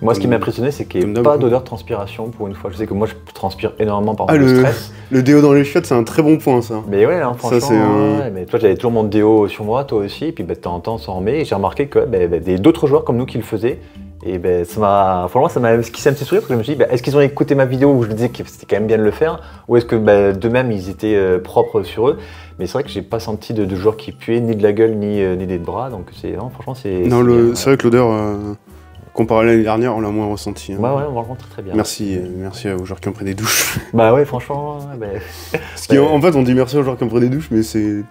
Moi, ce qui m'a impressionné, c'est qu'il n'y ait pas d'odeur de transpiration pour une fois. Je sais que moi, je transpire énormément par le stress. Le déo dans les chiottes, c'est un très bon point, ça. Mais ouais, franchement. Mais toi, j'avais toujours mon déo sur moi, toi aussi. Et puis, de temps en temps, on s'en remet. Et j'ai remarqué que d'autres joueurs comme nous qui le faisaient. Et franchement, ça m'a esquissé un petit sourire parce que je me suis dit, est-ce qu'ils ont écouté ma vidéo où je disais que c'était quand même bien de le faire, ou est-ce que d'eux-mêmes ils étaient propres sur eux. Mais c'est vrai que j'ai pas senti de joueurs qui puaient ni de la gueule ni des bras. Donc, franchement, c'est. Non, c'est vrai que l'odeur. Comparé à l'année dernière, on l'a moins ressenti. Hein. Bah ouais, on va le rentrer très bien. Merci aux joueurs qui ont pris des douches. Bah ouais, franchement. En fait, on dit merci aux joueurs qui ont pris des douches, mais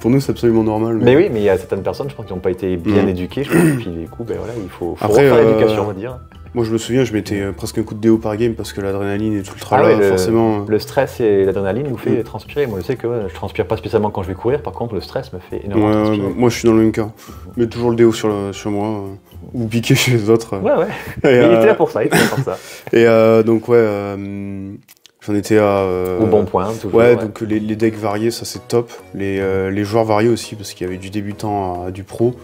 pour nous, c'est absolument normal. Mais oui, mais il y a certaines personnes, je pense, qui n'ont pas été bien éduquées. Je pense, et puis du coup, il faut refaire l'éducation, on va dire. Moi, je me souviens, je mettais presque un coup de déo par game parce que l'adrénaline est ultra là, forcément. Le stress et l'adrénaline vous fait transpirer. Moi, je sais que je transpire pas spécialement quand je vais courir. Par contre, le stress me fait énormément transpirer. Moi, je suis dans le même cas. Mais toujours le déo sur moi. Ou piquer chez les autres. Ouais. Il était là pour ça, Et donc, j'en étais à... Au bon point, toujours. Ouais, donc les decks variés, ça c'est top. Les joueurs variés aussi, parce qu'il y avait du débutant à du pro.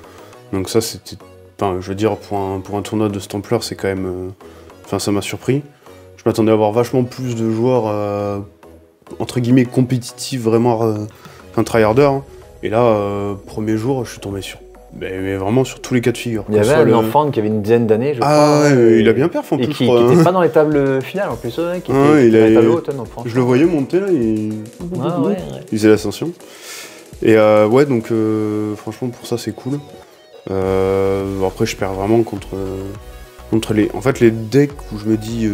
Donc ça, c'était... Enfin, je veux dire, pour un tournoi de cette ampleur, c'est quand même... ça m'a surpris. Je m'attendais à avoir vachement plus de joueurs, entre guillemets, compétitifs, vraiment... tryharders. Hein. Et là, premier jour, je suis tombé sur... Mais vraiment sur tous les cas de figure. Il y avait un enfant qui avait une dizaine d'années, je crois. Ah ouais, il a bien perf en plus, et qui n'était pas dans les tables finales en plus, qui était dans les tables hautes. Je le voyais monter là, il faisait l'ascension. Et ouais, donc franchement pour ça c'est cool. Après je perds vraiment contre les... En fait les decks où je me dis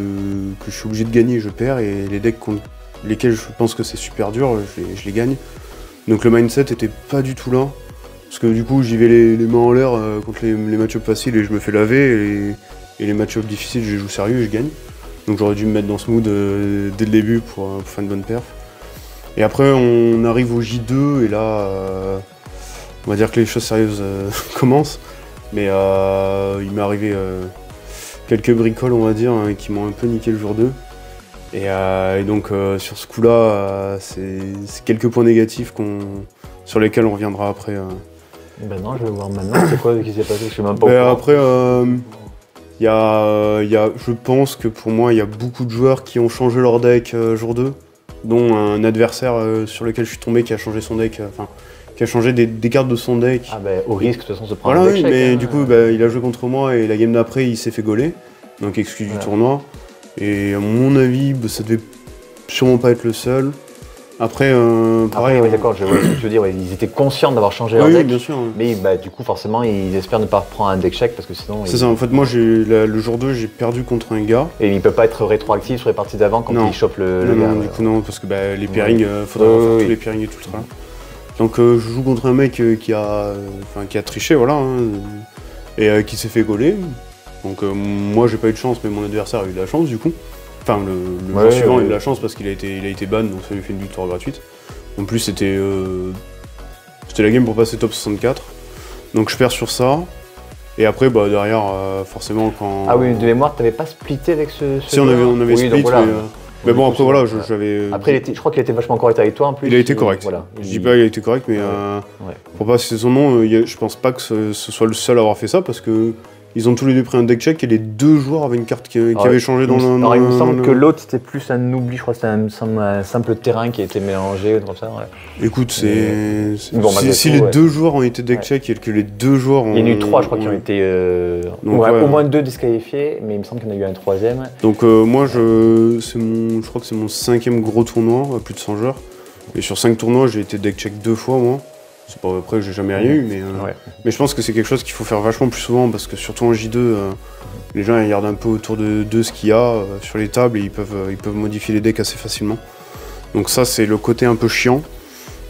que je suis obligé de gagner, je perds, et les decks contre lesquels je pense que c'est super dur, je les gagne. Donc le mindset était pas du tout là. Parce que du coup, j'y vais les mains en l'air contre les match-ups faciles et je me fais laver. Et les match-ups difficiles, je les joue sérieux et je gagne. Donc j'aurais dû me mettre dans ce mood dès le début pour faire une bonne perf. Et après on arrive au J2 et là on va dire que les choses sérieuses commencent. Mais il m'est arrivé quelques bricoles on va dire qui m'ont un peu niqué le jour 2. Et donc sur ce coup-là, c'est quelques points négatifs sur lesquels on reviendra après. Ben non, je vais voir maintenant. C'est quoi qui s'est passé? Je sais même pas. Après, je pense que pour moi, il y a beaucoup de joueurs qui ont changé leur deck jour 2, dont un adversaire sur lequel je suis tombé qui a changé son deck, qui a changé des cartes de son deck. Ah ben au risque de toute façon de se prendre voilà, un deck oui, mais hein. du coup, il a joué contre moi et la game d'après, il s'est fait gauler. Donc excuse du tournoi. Et à mon avis, ça devait sûrement pas être le seul. Après, pareil. Après, oui, d'accord, je vois ce que tu veux dire. Ils étaient conscients d'avoir changé leur deck. Bien sûr. Mais du coup, forcément, ils espèrent ne pas prendre un deck check parce que sinon. C'est ça, en fait, moi, le jour 2, j'ai perdu contre un gars. Et il peut pas être rétroactif sur les parties d'avant quand il chope le gars. Non, du coup, non, parce que les pairings, faudra faire tous les pairings et tout ça. Donc, je joue contre un mec qui a triché, voilà, et qui s'est fait gauler. Donc, moi, j'ai pas eu de chance, mais mon adversaire a eu de la chance, du coup. Enfin, le jour suivant, il a eu de la chance parce qu'il a été ban, donc ça lui fait une victoire gratuite. En plus, c'était la game pour passer top 64. Donc je perds sur ça. Et après, derrière, forcément, quand... Ah oui, de mémoire, t'avais pas splitté avec ce si, on avait split, voilà. mais bon, après, voilà, j'avais... Après, je crois qu'il était vachement correct avec toi, en plus. Il a été correct. Voilà. Je dis pas qu'il a été correct, mais pour pas citer son nom, je pense pas que ce soit le seul à avoir fait ça, parce que ils ont tous les deux pris un deck check et les deux joueurs avaient une carte qui avait changé dans le... Alors il me semble que l'autre c'était plus un oubli, je crois que c'était un simple terrain qui a été mélangé comme ça. Ouais. Écoute, si les deux joueurs ont été deck check et que les deux joueurs ont... Il y en a eu 3 je crois qui ont été... au moins 2 disqualifiés, mais il me semble qu'il y en a eu un 3e. Donc moi je crois que c'est mon 5e gros tournoi à plus de 100 joueurs. Et sur 5 tournois j'ai été deck check 2 fois moi. C'est pas après que j'ai jamais rien eu, mais je pense que c'est quelque chose qu'il faut faire vachement plus souvent parce que surtout en J2, les gens ils regardent un peu autour de ce qu'il y a sur les tables et ils peuvent modifier les decks assez facilement. Donc ça c'est le côté un peu chiant.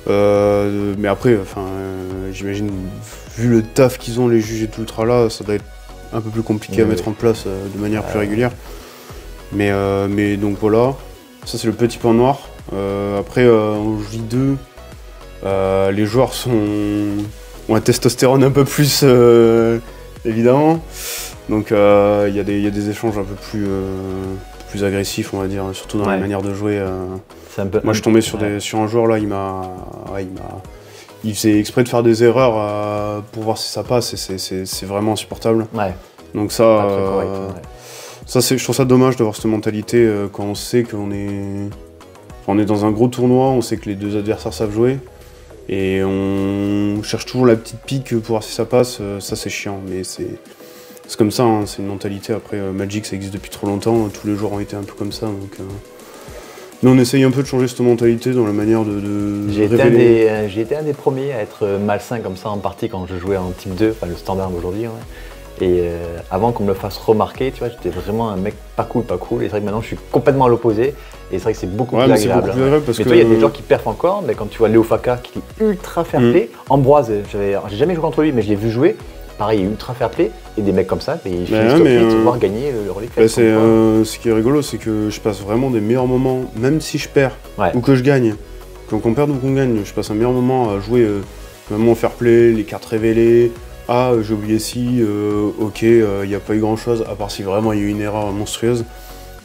Mais après, j'imagine, vu le taf qu'ils ont les juges et tout le tralala, ça doit être un peu plus compliqué à mettre en place de manière plus régulière. Mais donc voilà, ça c'est le petit point noir. Après en J2, les joueurs ont un testostérone un peu plus, évidemment. Donc il y a des échanges un peu plus agressifs, on va dire, surtout dans la manière de jouer. Moi, je suis tombé sur un joueur là, il faisait exprès de faire des erreurs pour voir si ça passe, et c'est vraiment insupportable. Ouais. Donc ça, je trouve ça dommage d'avoir cette mentalité quand on sait qu'on est dans un gros tournoi, on sait que les deux adversaires savent jouer. Et on cherche toujours la petite pique pour voir si ça passe, ça c'est chiant, mais c'est comme ça, hein, c'est une mentalité. Après, Magic ça existe depuis trop longtemps, tous les joueurs ont été un peu comme ça, donc... Mais on essaye un peu de changer cette mentalité dans la manière de J'ai été un des premiers à être malsain comme ça en partie quand je jouais en type 2, enfin le standard aujourd'hui. Ouais. Et avant qu'on me le fasse remarquer, tu vois, j'étais vraiment un mec pas cool. Et c'est vrai que maintenant je suis complètement à l'opposé. Et c'est vrai que c'est beaucoup plus agréable. Parce mais toi, il y a des joueurs qui perfent encore, mais quand tu vois Léo Faka qui est ultra fair play, Ambroise, j'ai jamais joué contre lui, mais je l'ai vu jouer. Pareil, ultra fair play, et des mecs comme ça, ils finissent top 8 pouvoir gagner le Relic Fest. Ce qui est rigolo, c'est que je passe vraiment des meilleurs moments, même si je perds ou que je gagne. Quand on perd ou qu'on gagne, je passe un meilleur moment à jouer vraiment fair play, les cartes révélées. Ah, j'ai oublié si, ok, il n'y a pas eu grand chose, à part si vraiment il y a eu une erreur monstrueuse.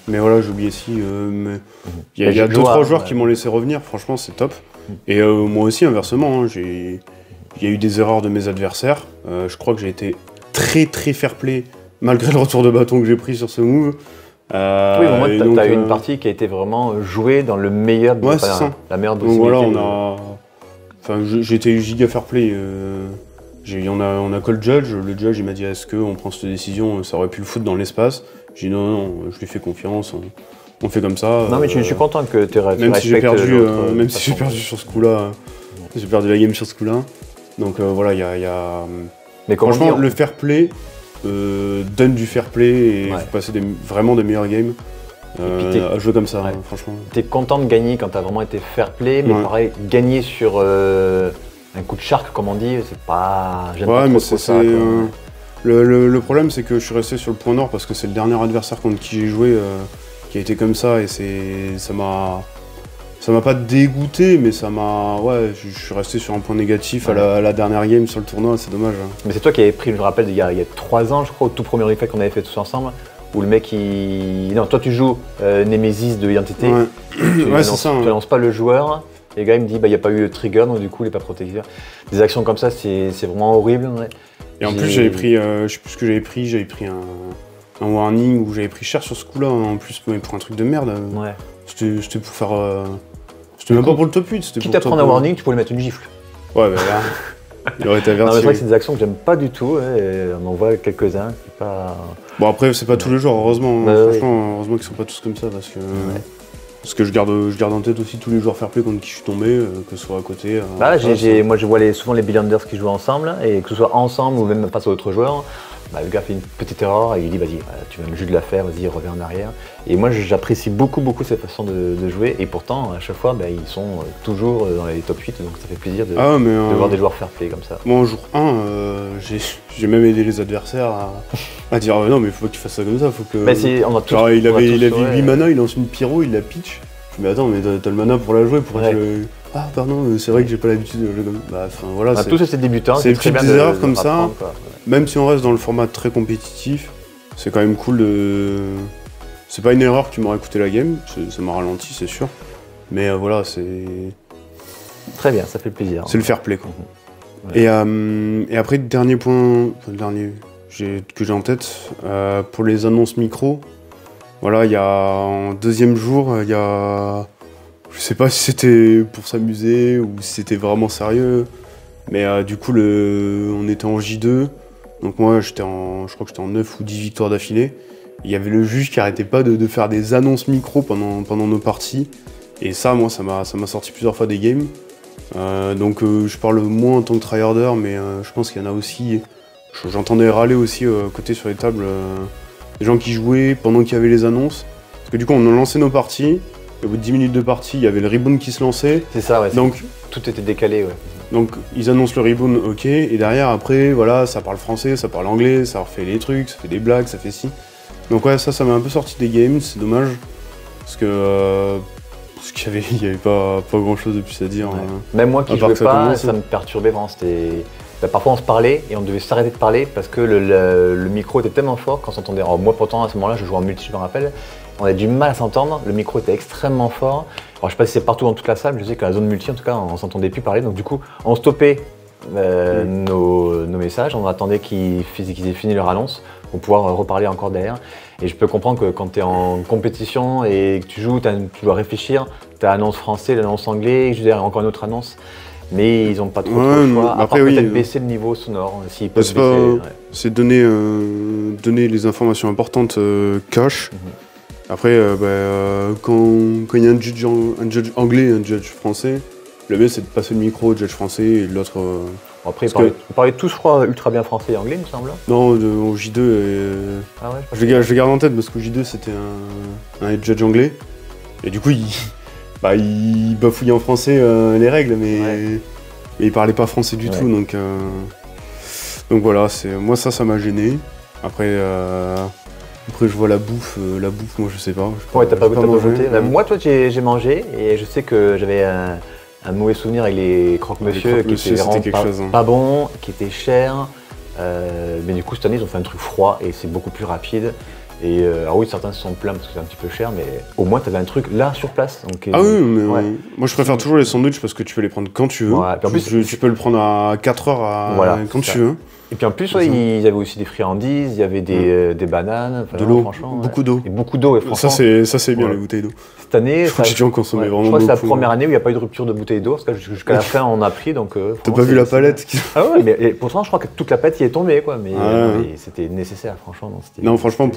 Mais voilà, j'ai oublié si. Il y a 2-3 joueurs qui m'ont laissé revenir, franchement, c'est top. Et moi aussi, inversement, hein, il y a eu des erreurs de mes adversaires. Je crois que j'ai été très très fair play, malgré le retour de bâton que j'ai pris sur ce move. Oui, au moins, tu as eu une partie qui a été vraiment jouée dans le meilleur de la meilleure possibilité. Donc voilà, j'ai été giga fair play. On a call judge, le judge il m'a dit est-ce qu'on prend cette décision, ça aurait pu le foutre dans l'espace. J'ai dit non, je lui fais confiance, on fait comme ça. Non mais je suis content que tu respectes. Même si j'ai perdu sur ce coup-là, j'ai perdu la game sur ce coup-là. Donc voilà, il y a... Mais franchement, le fair play donne du fair play et faut passer vraiment des meilleurs games à jouer comme ça, franchement. T'es content de gagner quand t'as vraiment été fair play, mais pareil, gagner sur un coup de shark, comme on dit, c'est pas... J'aime pas trop ça. Le problème, c'est que je suis resté sur le point nord parce que c'est le dernier adversaire contre qui j'ai joué qui a été comme ça, et ça m'a pas dégoûté, mais ça m'a... Ouais, je suis resté sur un point négatif à la dernière game sur le tournoi, c'est dommage. Mais c'est toi qui avais pris, je me rappelle, il y a 3 ans, je crois, au tout premier replay qu'on avait fait tous ensemble, où le mec, Non, toi tu joues Nemesis de Identité, ouais, c'est ça. Tu annonces pas le joueur, et le gars il me dit, bah il n'y a pas eu de trigger, donc du coup il n'est pas protégé. Des actions comme ça, c'est vraiment horrible. Ouais. Et en plus, j'avais pris, je sais plus ce que j'avais pris un warning où j'avais pris cher sur ce coup-là, en plus, mais pour un truc de merde. Ouais. C'était pour faire... C'était même pas pour le top 8, c'était pour... Quitte à prendre un warning, tu peux lui mettre une gifle. Ouais, bah là, il aurait été averti. C'est vrai que c'est des actions que j'aime pas du tout, et on en voit quelques-uns, c'est pas... Bon après, c'est pas tous les jours, heureusement. Franchement, heureusement qu'ils sont pas tous comme ça, parce que... Parce que je garde en tête aussi tous les joueurs fair play contre qui je suis tombé, que ce soit à côté. Moi je vois souvent les Billanders qui jouent ensemble, et que ce soit ensemble ou même face à d'autres joueurs, le gars fait une petite erreur et il dit vas-y, tu vas me juste de la faire, vas-y, reviens en arrière. Et moi j'apprécie beaucoup cette façon de jouer, et pourtant à chaque fois ils sont toujours dans les top 8, donc ça fait plaisir de voir des joueurs fair play comme ça. Moi en jour 1, j'ai même aidé les adversaires à dire non mais faut pas que tu fasses ça comme ça, faut que... Genre il avait 8 mana, il lance une pyro, il la pitch. Je me dis mais attends, mais t'as le mana pour la jouer, pour être Ah pardon, c'est vrai que j'ai pas l'habitude de jouer comme... voilà, tous ces débutants, c'est des petites erreurs comme ça, même si on reste dans le format très compétitif, c'est quand même cool de... C'est pas une erreur qui m'aurait coûté la game, ça m'a ralenti c'est sûr, mais voilà, c'est... Très bien, ça fait plaisir. C'est le fair play quoi. Ouais. Et après, dernier point, que j'ai en tête, pour les annonces micro, voilà, il y a en deuxième jour, il y a... Je sais pas si c'était pour s'amuser ou si c'était vraiment sérieux, mais du coup, on était en J2, donc moi, je crois que j'étais en 9 ou 10 victoires d'affilée. Il y avait le juge qui arrêtait pas de faire des annonces micro pendant nos parties, et ça, moi, ça m'a sorti plusieurs fois des games. Donc je parle moins en tant que tryharder, mais je pense qu'il y en a aussi, j'entendais râler aussi côté sur les tables, des gens qui jouaient pendant qu'il y avait les annonces, parce que du coup on a lancé nos parties, et au bout de 10 minutes de partie, il y avait le rebound qui se lançait. C'est ça, ouais. Donc tout était décalé, ouais. Donc ils annoncent le rebound, ok, et derrière après, voilà, ça parle français, ça parle anglais, ça refait les trucs, ça fait des blagues, ça fait ci. Donc ouais, ça m'a un peu sorti des games, c'est dommage, parce que... Parce qu'il n'y avait pas grand chose de plus à dire. Ouais. Même moi qui jouais pas, ça me perturbait vraiment. Parfois on se parlait et on devait s'arrêter de parler parce que le micro était tellement fort qu'on s'entendait. Alors moi pourtant à ce moment-là, je jouais en multi, je me rappelle, on avait du mal à s'entendre, le micro était extrêmement fort. Alors je sais pas si c'est partout dans toute la salle, mais je sais que la zone multi en tout cas, on s'entendait plus parler. Donc du coup, on stoppait nos messages, on attendait qu'ils aient fini leur annonce pour pouvoir reparler encore derrière. Et je peux comprendre que quand tu es en compétition et que tu joues, tu dois réfléchir, tu as l'annonce français, l'annonce anglais, je veux dire, encore une autre annonce, mais ils n'ont pas trop le choix, à part peut-être baisser le niveau sonore, s'ils peuvent baisser. C'est donner les informations importantes cash. Après, quand il y a un judge anglais et un judge français, le mieux c'est de passer le micro au judge français et l'autre... Après, ils parlaient tous, je crois, ultra bien français et anglais, il me semble. Non, au J2, ah ouais, je le garde en tête parce qu'au J2, c'était un judge anglais. Et du coup, il bafouillait en français les règles, mais il parlait pas français du tout. Donc voilà, moi ça m'a gêné. Après, je vois la bouffe, moi je sais pas. Ouais, t'as pas goûté. Moi, toi, j'ai mangé et je sais que j'avais un mauvais souvenir avec les croque-monsieur qui étaient vraiment pas bon, qui étaient chers. Mais du coup, cette année, ils ont fait un truc froid et c'est beaucoup plus rapide. Et alors oui, certains se sont plaints parce que c'est un petit peu cher, mais au moins, tu avais un truc là sur place. Donc, ah oui, mais moi je préfère toujours les sandwichs parce que tu peux les prendre quand tu veux. Ouais, en plus, tu peux le prendre à 4 heures quand tu veux. Et puis en plus, il y avait aussi des friandises, il y avait des bananes, de l'eau, beaucoup d'eau. Et beaucoup d'eau, franchement. Ça c'est bien les bouteilles d'eau. Cette année, j'ai dû en consommer vraiment beaucoup. Je crois que c'est la première année où il n'y a pas eu de rupture de bouteilles d'eau, parce que jusqu'à la fin on a pris, donc... T'as pas vu la palette Ah ouais, mais pourtant je crois que toute la palette y est tombée, quoi, mais c'était nécessaire, franchement. Non, franchement,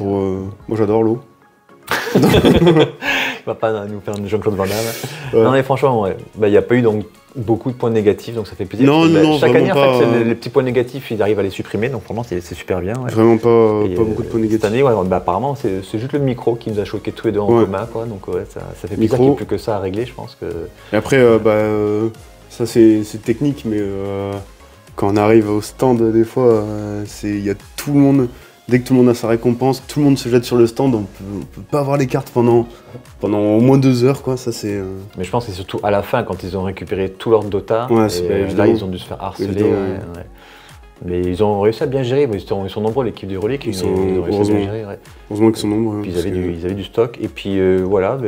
moi j'adore l'eau. Il va pas nous faire une Jean-Claude Van Damme. Non mais franchement, il n'y a pas eu donc beaucoup de points négatifs, donc ça fait plaisir. Non, chaque année, en fait, les petits points négatifs, ils arrivent à les supprimer, donc vraiment c'est super bien. Vraiment pas beaucoup de points négatifs. Cette année, apparemment, c'est juste le micro qui nous a choqués tous les deux en commun, quoi. Donc ça fait plaisir qu'il n'y ait plus que ça à régler, je pense que. Et après, ça c'est technique, mais quand on arrive au stand, des fois, il y a tout le monde. dès que tout le monde a sa récompense, tout le monde se jette sur le stand, on peut pas avoir les cartes pendant au moins 2 heures, quoi. Ça, c'est. Mais je pense que c'est surtout à la fin, quand ils ont récupéré tout leur Dota, là, ils ont dû se faire harceler. Mais ils ont réussi à bien gérer, ils sont nombreux, l'équipe du Relic, ils ont réussi à bien gérer. Heureusement qu'ils sont nombreux. Puis ils avaient du stock, et puis voilà.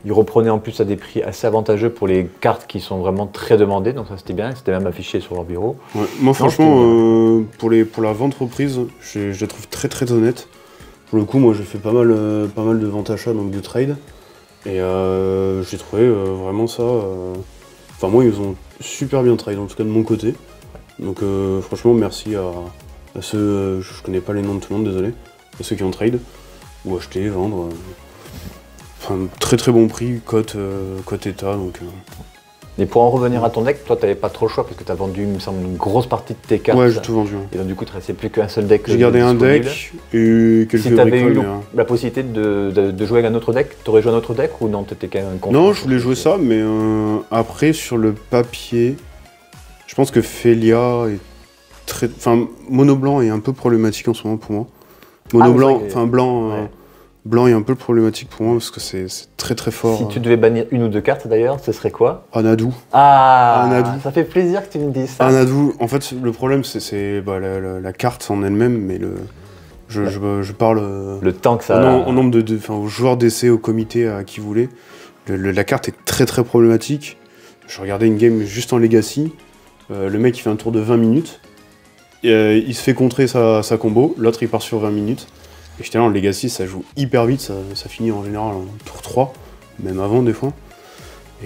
Ils reprenaient en plus à des prix assez avantageux pour les cartes qui sont vraiment très demandées, donc ça c'était bien, c'était même affiché sur leur bureau. Ouais. Moi franchement, pour la vente reprise, je la trouve très très honnête. Pour le coup, moi j'ai fait pas mal de ventes achats, donc de trade, et j'ai trouvé vraiment ça... Enfin moi ils ont super bien trade, en tout cas de mon côté. Donc franchement merci à ceux, je connais pas les noms de tout le monde, désolé, à ceux qui ont trade, ou acheter, vendre... Enfin, très très bon prix, cote état, donc... Et pour en revenir à ton deck, toi t'avais pas trop le choix parce que t'as vendu, il me semble, une grosse partie de tes cartes. Ouais, j'ai tout vendu. Et donc du coup, il te restait plus qu'un seul deck. J'ai gardé un deck et quelques Si t'avais eu la possibilité de jouer avec un autre deck, t'aurais joué un autre deck ou non, t'étais quand même content? Non, je voulais jouer ça, mais après, sur le papier, je pense que Felia est très... Enfin, mono blanc est un peu problématique en ce moment pour moi. Mono blanc, enfin blanc... Ouais. Blanc est un peu problématique pour moi parce que c'est très très fort. Si tu devais bannir une ou deux cartes d'ailleurs, ce serait quoi? Anadou. Ah, Anadou. Ça fait plaisir que tu me dises ça. Anadou, en fait le problème c'est la carte en elle-même, mais je parle le temps que ça au nombre aux joueurs d'essai, au comité, à qui vous voulez. La carte est très très problématique. Je regardais une game juste en Legacy, le mec il fait un tour de 20 minutes, il se fait contrer sa combo, l'autre il part sur 20 minutes. Et j'étais là en Legacy, ça joue hyper vite, ça finit en général en tour 3, même avant des fois.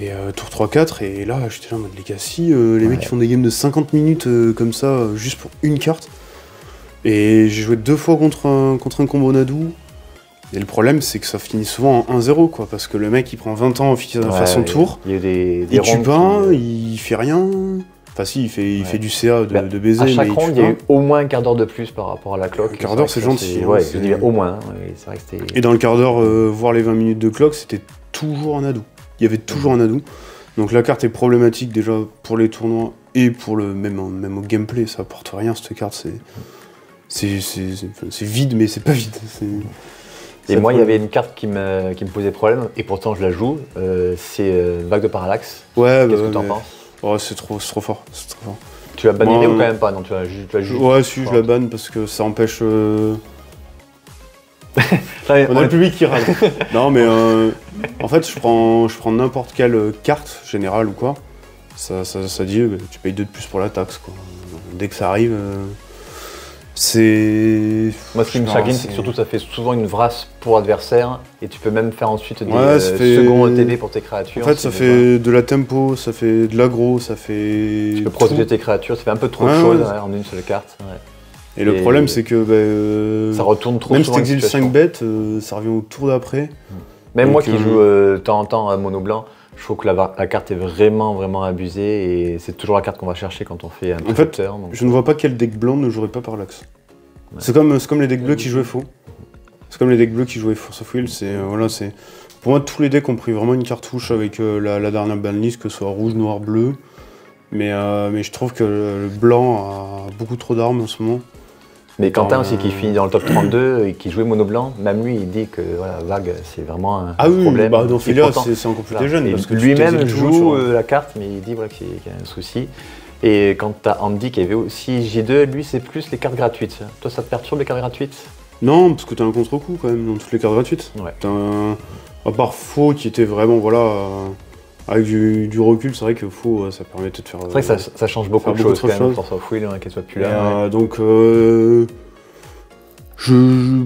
Et tour 3-4, et là j'étais là en mode Legacy, les mecs qui font des games de 50 minutes comme ça, juste pour une carte. Et j'ai joué 2 fois contre un combo Nadou. Et le problème c'est que ça finit souvent en 1-0 quoi, parce que le mec il prend 20 ans à faire son tour, il tue pas, il fait rien. Enfin si, il fait du CA de baiser, à chaque ronde, il y a eu au moins un quart d'heure de plus par rapport à la clock. Un quart d'heure, c'est gentil. Ouais, je dirais au moins. C'est vrai que et dans le quart d'heure, voir les 20 minutes de clock, c'était toujours un Nadou. Il y avait toujours un Nadou. Donc la carte est problématique déjà pour les tournois et pour même au gameplay, ça apporte rien cette carte. C'est vide, mais c'est pas vide. Et moi, il y avait une carte qui me posait problème, et pourtant je la joue, c'est Vague de Parallaxe. Ouais, qu'est-ce que t'en penses? Oh, c'est trop fort, Tu l'as banni ou quand même pas? Non, tu l'as juste... Ouais, si, je la banne parce que ça empêche... On a le public qui râle. Non, mais en fait, je prends n'importe quelle carte, générale ou quoi, ça dit tu payes 2 de plus pour la taxe, quoi. Dès que ça arrive... C'est... Moi, ce qui me chagrine, c'est que surtout ça fait souvent une vrasse pour l'adversaire et tu peux même faire ensuite des seconds TV pour tes créatures. En fait, ça fait de la tempo, ça fait de l'aggro, ça fait... Tu peux protéger tes créatures, ça fait un peu trop de choses en une seule carte. Ouais. Et le problème, c'est que ça retourne trop même souvent. Même si t'exiles 5 bêtes, ça revient au tour d'après. Même moi qui joue de temps en temps à mono blanc, je trouve que la carte est vraiment abusée et c'est toujours la carte qu'on va chercher quand on fait un précepteur. En fait, je ne vois pas quel deck blanc ne jouerait pas Parallaxe. Ouais. C'est comme les decks bleus qui jouaient faux. C'est comme les decks bleus qui jouaient Force of Will. Pour moi, tous les decks ont pris vraiment une cartouche avec la dernière banlist, que ce soit rouge, noir, bleu. Mais je trouve que le blanc a beaucoup trop d'armes en ce moment. Mais Quentin aussi qui finit dans le top 32 et qui jouait mono blanc, même lui il dit que voilà, Vague c'est vraiment un problème. Bah dans Felia c'est encore plus jeune. Parce que lui-même joue la carte mais il dit voilà, qu'il y a un souci. Et quand t'as Andy qui avait aussi J2, lui c'est plus les cartes gratuites. Toi ça te perturbe les cartes gratuites? Non, parce que t'as un contre-coup quand même dans toutes les cartes gratuites. Ouais. À part Faux qui était vraiment avec du recul, c'est vrai que Faux, ça permettait de faire... C'est vrai que ça change beaucoup de choses quand même, Force of Will, qu'elle soit plus là. Donc,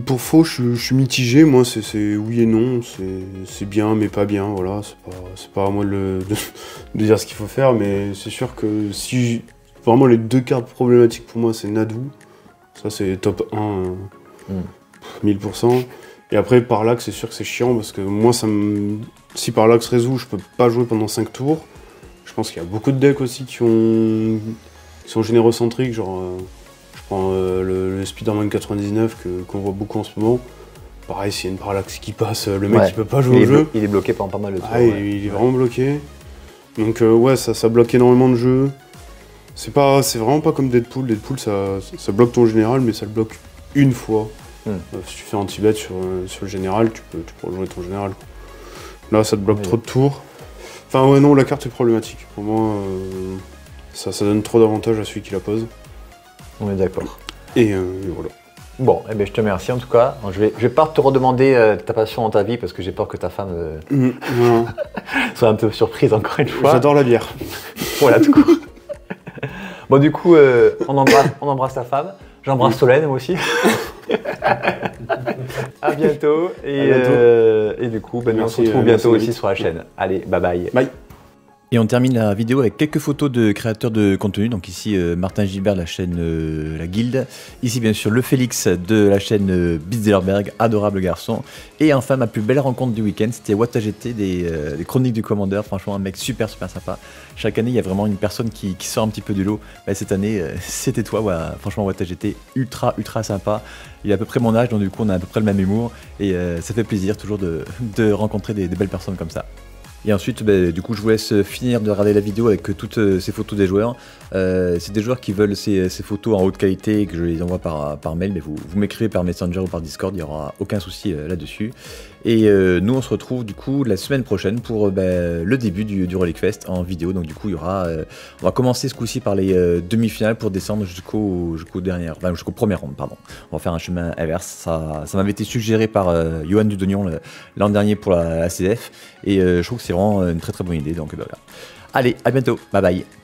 pour Faux, je suis mitigé, moi, c'est oui et non, c'est bien mais pas bien, voilà, c'est pas à moi de dire ce qu'il faut faire, mais c'est sûr que si... Vraiment, les 2 cartes problématiques pour moi, c'est Nadou, ça c'est top 1, 1000%, et après, Parallaxe, c'est sûr que c'est chiant, parce que moi, si Parallaxe résout, je peux pas jouer pendant 5 tours. Je pense qu'il y a beaucoup de decks aussi qui sont générocentriques, genre je prends le Spider-Man 99 qu'on voit beaucoup en ce moment. Pareil, s'il y a une Parallaxe qui passe, le mec il peut pas jouer au jeu. Il est bloqué pendant pas mal de temps. Il est vraiment bloqué. Donc ouais, ça bloque énormément de jeux. C'est vraiment pas comme Deadpool. Deadpool ça bloque ton général, mais ça le bloque une fois. Si tu fais un anti-bet sur le général, tu peux jouer ton général. Là, ça te bloque trop de tours. Enfin, ouais, non, la carte est problématique. Pour moi, ça donne trop d'avantages à celui qui la pose. On est d'accord. Et voilà. Bon, eh bien, je te remercie en tout cas. Je vais pas te redemander ta passion dans ta vie parce que j'ai peur que ta femme soit un peu surprise encore une fois. J'adore la bière. Voilà, tout court. Bon, du coup, on embrasse ta femme. J'embrasse Solène, moi aussi. À bientôt. Et du coup, on se retrouve bientôt aussi sur la chaîne. Allez, bye bye. Bye. Et on termine la vidéo avec quelques photos de créateurs de contenu. Donc ici, Martin Gilbert de la chaîne La Guilde. Ici, bien sûr, le Félix de la chaîne Bitzellerberg, adorable garçon. Et enfin, ma plus belle rencontre du week-end, c'était WataGT des Chroniques du Commandeur. Franchement, un mec super sympa. Chaque année, il y a vraiment une personne qui sort un petit peu du lot. Bah, cette année, c'était toi. Ouais. Franchement, WataGT, ultra sympa. Il a à peu près mon âge, donc du coup, on a à peu près le même humour. Et ça fait plaisir toujours de rencontrer des belles personnes comme ça. Et ensuite, du coup, je vous laisse finir de regarder la vidéo avec toutes ces photos des joueurs. C'est des joueurs qui veulent ces photos en haute qualité et que je les envoie par mail, mais vous m'écrivez par Messenger ou par Discord, il n'y aura aucun souci là-dessus. Et nous, on se retrouve du coup la semaine prochaine pour le début du Relic Fest en vidéo. Donc du coup, il y aura, on va commencer ce coup-ci par les demi-finales pour descendre jusqu'au premier round, pardon. On va faire un chemin inverse. Ça m'avait été suggéré par Johan Dudognon l'an dernier pour la CF, et je trouve que c'est vraiment une très bonne idée. Donc voilà. Allez, à bientôt. Bye bye.